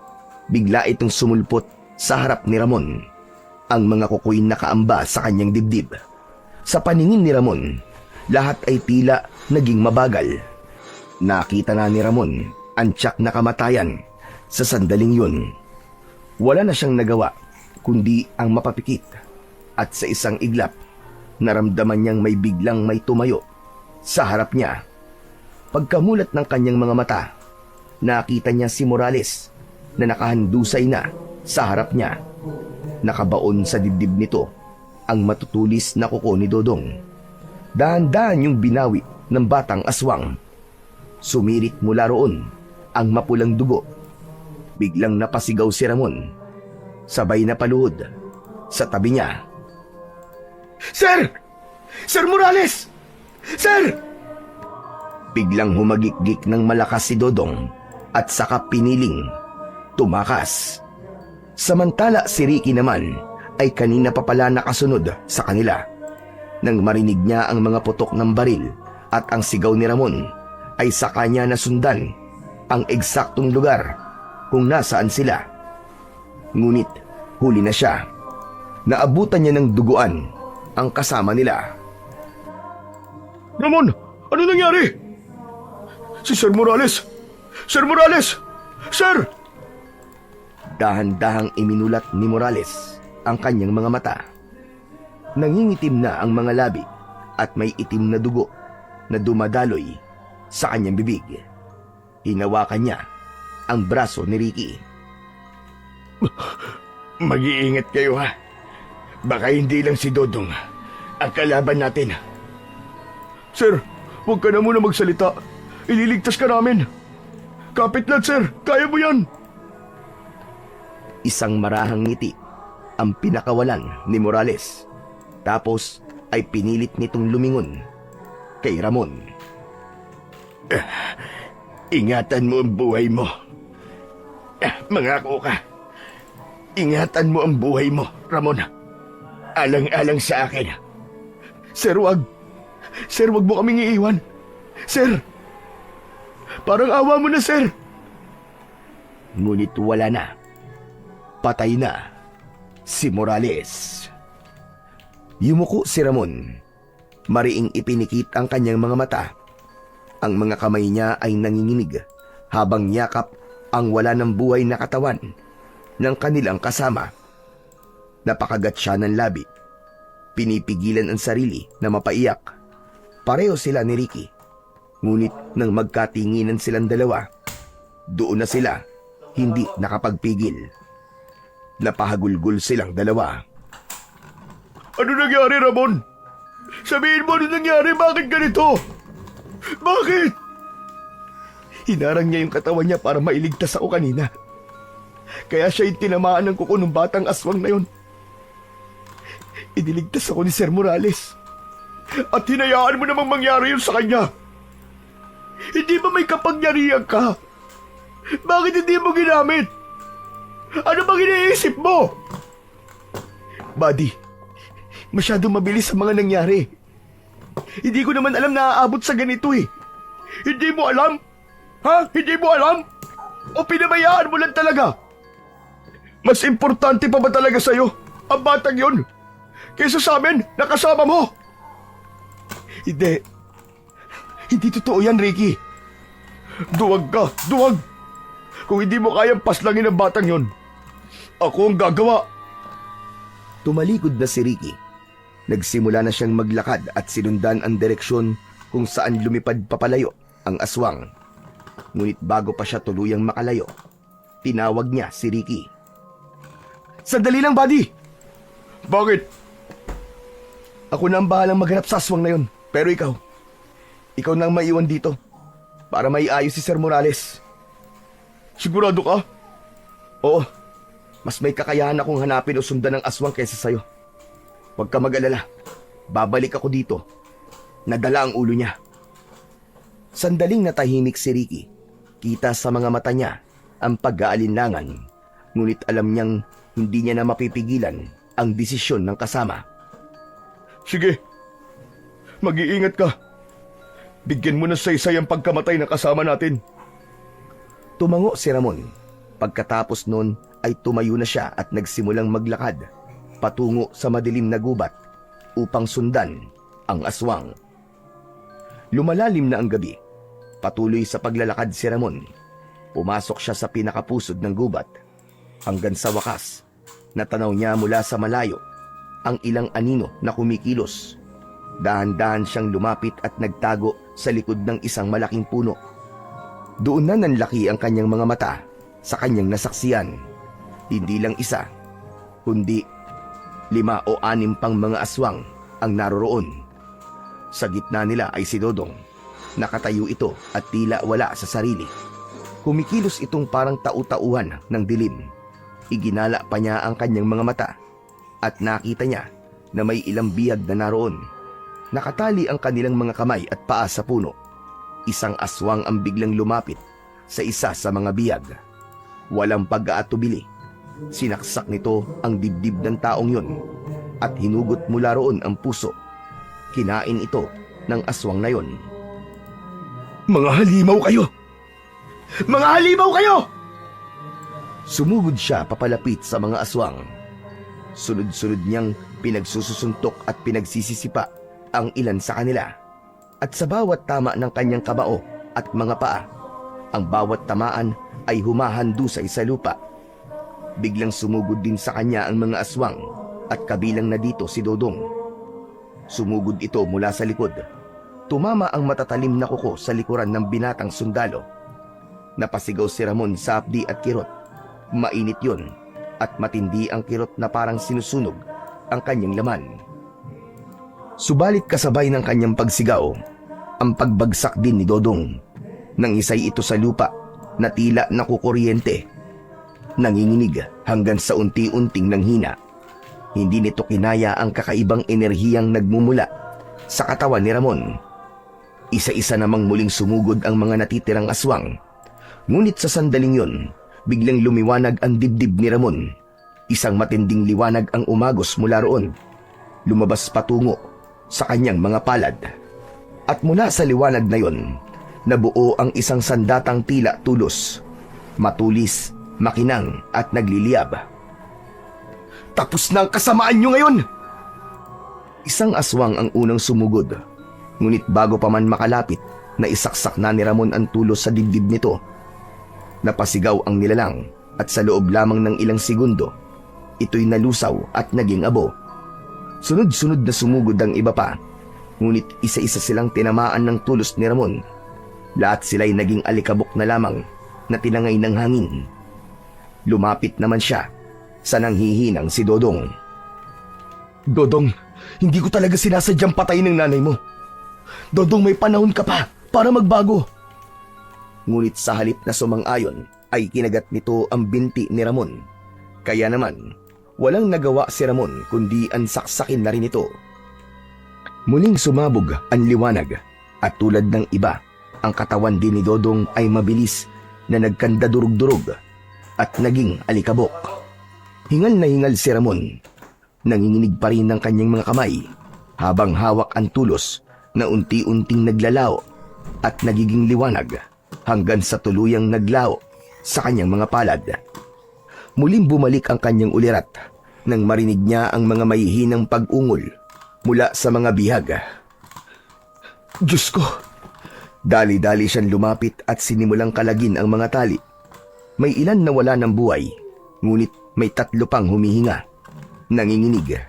[SPEAKER 1] bigla itong sumulpot sa harap ni Ramon. Ang mga kukuin nakaamba sa kanyang dibdib. Sa paningin ni Ramon, lahat ay tila naging mabagal. Nakita na ni Ramon ang tiyak na kamatayan sa sandaling yun. Wala na siyang nagawa kundi ang mapapikit. At sa isang iglap, naramdaman niyang may tumayo sa harap niya. Pagkamulat ng kanyang mga mata, nakita niya si Morales na nakahandusay na sa harap niya. Nakabaon sa dibdib nito ang matutulis na kuko ni Dodong. Dahan-dahan yung binawi ng batang aswang. Sumirit mula roon ang mapulang dugo. Biglang napasigaw si Ramon. Sabay na paluhod sa tabi niya.
[SPEAKER 2] Sir! Sir Morales! Sir!
[SPEAKER 1] Biglang humagikgik ng malakas si Dodong at saka piniling tumakas. Samantala si Ricky naman ay kanina pa pala nakasunod sa kanila. Nang marinig niya ang mga putok ng baril at ang sigaw ni Ramon, ay saka niya nasundan ang eksaktong lugar kung nasaan sila. Ngunit huli na siya. Naabutan niya ng duguan ang kasama nila.
[SPEAKER 2] Ramon, ano nangyari? Si Sir Morales! Sir Morales! Sir!
[SPEAKER 1] Dahan-dahang iminulat ni Morales ang kanyang mga mata. Nangingitim na ang mga labi at may itim na dugo na dumadaloy sa kanyang bibig. Hinawakan niya ang braso ni Ricky.
[SPEAKER 2] Mag-iingat kayo ha. Baka hindi lang si Dodong ang kalaban natin. Sir, huwag ka na muna magsalita. Ililigtas ka namin. Kapit lang, sir. Kaya mo yan.
[SPEAKER 1] Isang marahang ngiti ang pinakawalan ni Morales. Tapos ay pinilit nitong lumingon kay Ramon.
[SPEAKER 2] Ingatan mo ang buhay mo. Mangako ka. Ingatan mo ang buhay mo, Ramon. Alang-alang sa akin. Sir, wag. Sir, wag mo kaming iiwan. Sir, parang awa mo na, sir.
[SPEAKER 1] Ngunit wala na. Patay na si Morales. Yumuko si Ramon. Mariing ipinikit ang kanyang mga mata. Ang mga kamay niya ay nanginginig habang yakap ang wala ng buhay na katawan ng kanilang kasama. Napakagat siya ng labi. Pinipigilan ang sarili na mapaiyak. Pareho sila ni Ricky. Ngunit nang magkatinginan silang dalawa, doon na sila hindi nakapagpigil. Napahagulgol silang dalawa.
[SPEAKER 2] Ano nangyari, Ramon? Sabihin mo ano nangyari, bakit ganito? Bakit?
[SPEAKER 1] Hinarang niya yung katawan niya para mailigtas ako kanina. Kaya siya yung tinamaan ng kuko ng batang aswang na yun. Iniligtas ako ni Sir Morales.
[SPEAKER 2] At hinayaan mo namang mangyari yun sa kanya. Hindi ba may kapangyarihan ka? Bakit hindi mo ginamit? Ano bang iniisip mo?
[SPEAKER 1] Buddy, masyadong mabilis ang mga nangyari. Hindi ko naman alam na aabot sa ganito eh.
[SPEAKER 2] Hindi mo alam? Ha? Hindi mo alam? O pinabayaan mo lang talaga? Mas importante pa ba talaga sa'yo ang batang yun kaysa sa amin na kasama mo?
[SPEAKER 1] Hindi. Hindi totoo yan, Ricky.
[SPEAKER 2] Duwag ka, duwag. Kung hindi mo kayang paslangin ang batang yun, ako ang gagawa.
[SPEAKER 1] Tumalikod na si Ricky. Nagsimula na siyang maglakad at sinundan ang direksyon kung saan lumipad papalayo ang aswang. Ngunit bago pa siya tuluyang makalayo, tinawag niya si Ricky. Sandali lang, buddy!
[SPEAKER 2] Bakit?
[SPEAKER 1] Ako na ang bahalang maghanap sa aswang na yun. Pero ikaw na ang maiwan dito para maiayos si Sir Morales.
[SPEAKER 2] Sigurado ka?
[SPEAKER 1] Oo, mas may kakayahan akong hanapin o sundan ng aswang kaysa sa'yo. Huwag ka mag-alala, babalik ako dito. Nadala ang ulo niya. Sandaling natahimik si Ricky. Kita sa mga mata niya ang pag-aalinlangan. Ngunit alam niyang hindi niya na mapipigilan ang desisyon ng kasama.
[SPEAKER 2] Sige, mag-iingat ka. Bigyan mo na saysay ang pagkamatay ng kasama natin.
[SPEAKER 1] Tumango si Ramon. Pagkatapos nun ay tumayo na siya at nagsimulang maglakad patungo sa madilim na gubat upang sundan ang aswang. Lumalalim na ang gabi. Patuloy sa paglalakad si Ramon. Pumasok siya sa pinakapusod ng gubat. Hanggang sa wakas, natanaw niya mula sa malayo ang ilang anino na kumikilos. Dahan-dahan siyang lumapit at nagtago sa likod ng isang malaking puno. Doon na nanlaki ang kanyang mga mata sa kanyang nasaksiyan. Hindi lang isa, kundi 5 o 6 pang mga aswang ang naroroon. Sa gitna nila ay si Dodong. Nakatayo ito at tila wala sa sarili. Kumikilos itong parang tau-tauhan ng dilim. Iginala pa niya ang kanyang mga mata at nakita niya na may ilang biyag na naroon. Nakatali ang kanilang mga kamay at paa sa puno. isang aswang ang biglang lumapit sa isa sa mga biyag. Walang pag-aatubili, sinaksak nito ang dibdib ng taong yun at hinugot mula roon ang puso. Kinain ito ng aswang na yon.
[SPEAKER 2] Mga halimaw kayo! Mga halimaw kayo!
[SPEAKER 1] Sumugod siya papalapit sa mga aswang. Sunod-sunod niyang pinagsususuntok at pinagsisisipa ang ilan sa kanila. At sa bawat tama ng kanyang kabao at mga paa, ang bawat tamaan ay humahandusay sa lupa. Biglang sumugod din sa kanya ang mga aswang at kabilang na dito si Dodong. Sumugod ito mula sa likod. Tumama ang matatalim na kuko sa likuran ng binatang sundalo. Napasigaw si Ramon sa hapdi at kirot. Mainit yun at matindi ang kirot na parang sinusunog ang kanyang laman. Subalit kasabay ng kanyang pagsigaw, ang pagbagsak din ni Dodong. Nang isay ito sa lupa na tila nakukuryente. Nanginginig hanggang sa unti-unting nanghina. Hindi nito kinaya ang kakaibang enerhiyang nagmumula sa katawan ni Ramon. Isa-isa namang muling sumugod ang mga natitirang aswang. Ngunit sa sandaling yon, biglang lumiwanag ang dibdib ni Ramon. Isang matinding liwanag ang umagos mula roon. Lumabas patungo sa kanyang mga palad. At mula sa liwanag na yon, nabuo ang isang sandatang tila tulos, matulis, makinang at nagliliyab.
[SPEAKER 2] Tapos na ang kasamaan nyo ngayon!
[SPEAKER 1] Isang aswang ang unang sumugod, ngunit bago pa man makalapit, naisaksak na ni Ramon ang tulos sa dibdib nito. Napasigaw ang nilalang at sa loob lamang ng ilang segundo, ito'y nalusaw at naging abo. Sunod-sunod na sumugod ang iba pa, ngunit isa-isa silang tinamaan ng tulos ni Ramon. Lahat sila'y naging alikabok na lamang na tinangay ng hangin. Lumapit naman siya sa nanghihinang si Dodong.
[SPEAKER 2] Dodong, hindi ko talaga sinasadyang patayin ng nanay mo. Dodong, may panahon ka pa para magbago.
[SPEAKER 1] Ngunit sa halip na sumang-ayon ay kinagat nito ang binti ni Ramon. Kaya naman, walang nagawa si Ramon kundi ansaksakin na rin ito. Muling sumabog ang liwanag at tulad ng iba, ang katawan din ni Dodong ay mabilis na nagkandadurog-durog at naging alikabok. Hingal na hingal si Ramon. Nanginginig pa rin ng kanyang mga kamay habang hawak ang tulos na unti-unting naglalao at nagiging liwanag hanggang sa tuluyang naglao sa kanyang mga palad. Muling bumalik ang kanyang ulirat nang marinig niya ang mga mahihinang pag-ungol mula sa mga bihag.
[SPEAKER 2] Diyos ko!
[SPEAKER 1] Dali-dali siyang lumapit at sinimulang kalagin ang mga tali. May ilan na wala ng buhay, ngunit may 3 pang humihinga. Nanginginig,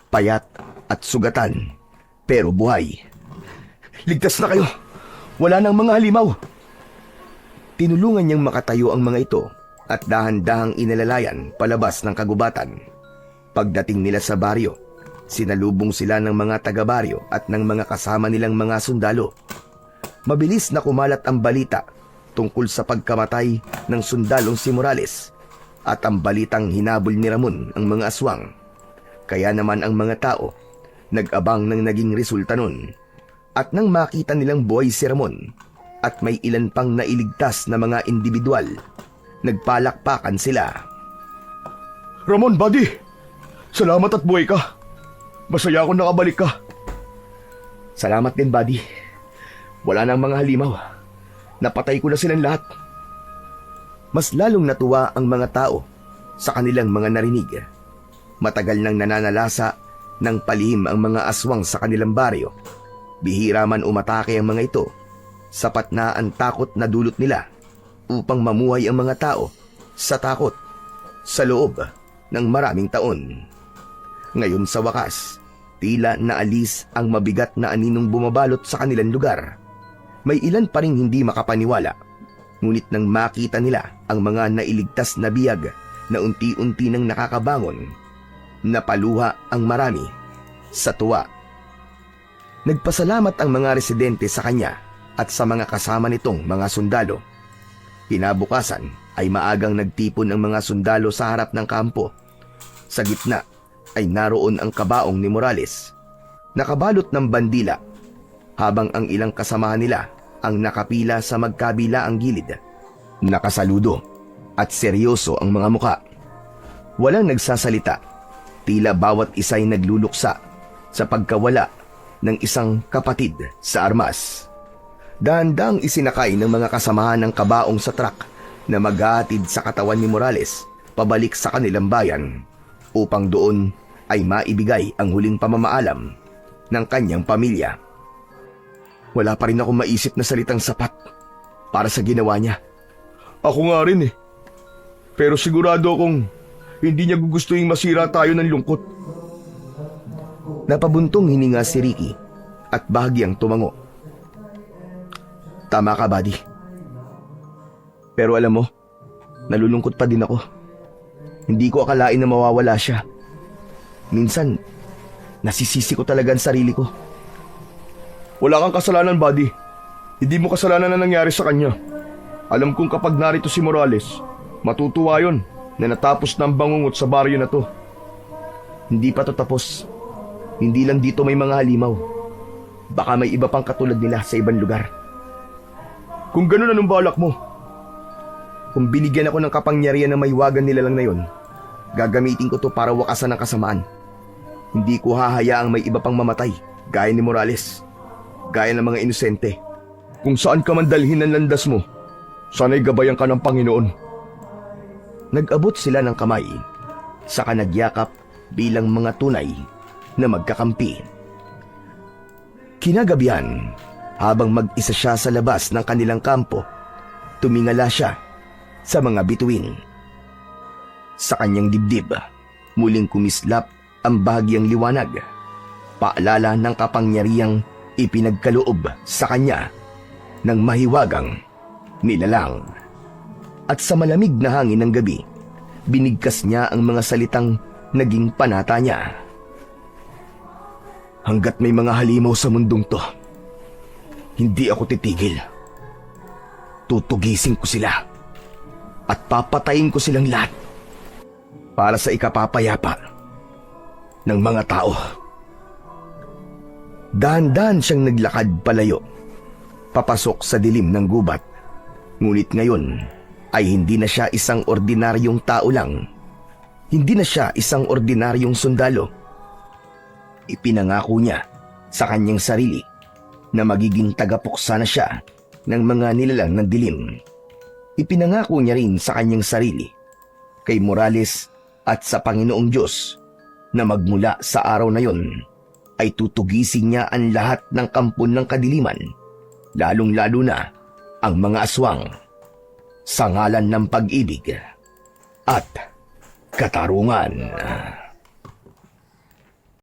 [SPEAKER 1] payat at sugatan, pero buhay.
[SPEAKER 2] Ligtas na kayo! Wala nang mga halimaw!
[SPEAKER 1] Tinulungan niyang makatayo ang mga ito at dahan-dahang inalalayan palabas ng kagubatan. Pagdating nila sa baryo, sinalubong sila ng mga taga-baryo at ng mga kasama nilang mga sundalo. Mabilis na kumalat ang balita tungkol sa pagkamatay ng sundalong si Morales at ang balitang hinabol ni Ramon ang mga aswang. Kaya naman ang mga tao nag-abang ng naging resulta nun. At nang makita nilang buhay si Ramon at may ilan pang nailigtas na mga individual, nagpalakpakan sila.
[SPEAKER 2] Ramon, buddy! Salamat at buhay ka! Masaya akong nakabalik ka!
[SPEAKER 1] Salamat din, buddy. Wala nang mga halimaw. Napatay ko na silang lahat. Mas lalong natuwa ang mga tao sa kanilang mga narinig. Matagal nang nananalasa ng palihim ang mga aswang sa kanilang baryo. Bihira man umatake ang mga ito, sapat na ang takot na dulot nila upang mamuhay ang mga tao sa takot sa loob ng maraming taon. Ngayon sa wakas, tila naalis ang mabigat na aninong bumabalot sa kanilang lugar. May ilan pa ring hindi makapaniwala, ngunit nang makita nila ang mga nailigtas na biyag na unti-unti nang nakakabangon, napaluha ang marami sa tuwa. Nagpasalamat ang mga residente sa kanya at sa mga kasama nitong mga sundalo. Kinabukasan ay maagang nagtipon ang mga sundalo sa harap ng kampo. Sa gitna ay naroon ang kabaong ni Morales, nakabalot ng bandila, habang ang ilang kasamahan nila ang nakapila sa magkabila ang gilid. Nakasaludo at seryoso ang mga muka. Walang nagsasalita, tila bawat isa'y nagluluksa sa pagkawala ng isang kapatid sa armas. Dahan-dahang isinakay ng mga kasamahan ng kabaong sa truck na maghahatid sa katawan ni Morales pabalik sa kanilang bayan upang doon ay maibigay ang huling pamamaalam ng kanyang pamilya. Wala pa rin ako maisip na salitang sapat para sa ginawa niya.
[SPEAKER 2] Ako nga rin eh. Pero sigurado akong hindi niya gugustuhin masira tayo ng lungkot.
[SPEAKER 1] Napabuntong hininga si Ricky at bahagyang tumango. Tama ka, buddy. Pero alam mo, nalulungkot pa din ako. Hindi ko akalain na mawawala siya. Minsan, nasisisi ko talaga ang sarili ko.
[SPEAKER 2] Wala kang kasalanan, buddy. Hindi mo kasalanan na nangyari sa kanya. Alam kong kapag narito si Morales, matutuwa yun na natapos na ang bangungot sa baryo na to.
[SPEAKER 1] Hindi pa to tapos. Hindi lang dito may mga halimaw. Baka may iba pang katulad nila sa ibang lugar.
[SPEAKER 2] Kung gano'n, anong balak mo?
[SPEAKER 1] Kung binigyan ako ng kapangyarihan na maiwagan nila lang na yon, gagamitin ko to para wakasan ang kasamaan. Hindi ko hahayaang may iba pang mamatay, gaya ni Morales. Gaya ng mga inosente.
[SPEAKER 2] Kung saan ka man dalhin ang landas mo, sana'y gabayan ka ng Panginoon.
[SPEAKER 1] Nag-abot sila ng kamay, saka nagyakap bilang mga tunay na magkakampi. Kinagabihan, habang mag-isa siya sa labas ng kanilang kampo, tumingala siya sa mga bituin. Sa kanyang dibdib, muling kumislap ang bahagyang liwanag, paalala ng kapangyarihang ipinagkaloob sa kanya ng mahiwagang nilalang. At sa malamig na hangin ng gabi, binigkas niya ang mga salitang naging panata niya. Hanggat may mga halimaw sa mundong to, hindi ako titigil. Tutugisin ko sila at papatayin ko silang lahat para sa ikapapayapa ng mga tao. Dahan-dahan siyang naglakad palayo, papasok sa dilim ng gubat. Ngunit ngayon ay hindi na siya isang ordinaryong tao lang. Hindi na siya isang ordinaryong sundalo. Ipinangako niya sa kanyang sarili na magiging tagapuksa na siya ng mga nilalang ng dilim. Ipinangako niya rin sa kanyang sarili, kay Morales at sa Panginoong Diyos, na magmula sa araw na yon ay tutugisin niya ang lahat ng kampon ng kadiliman, lalong-lalo na ang mga aswang, sa ngalan ng pag-ibig at katarungan.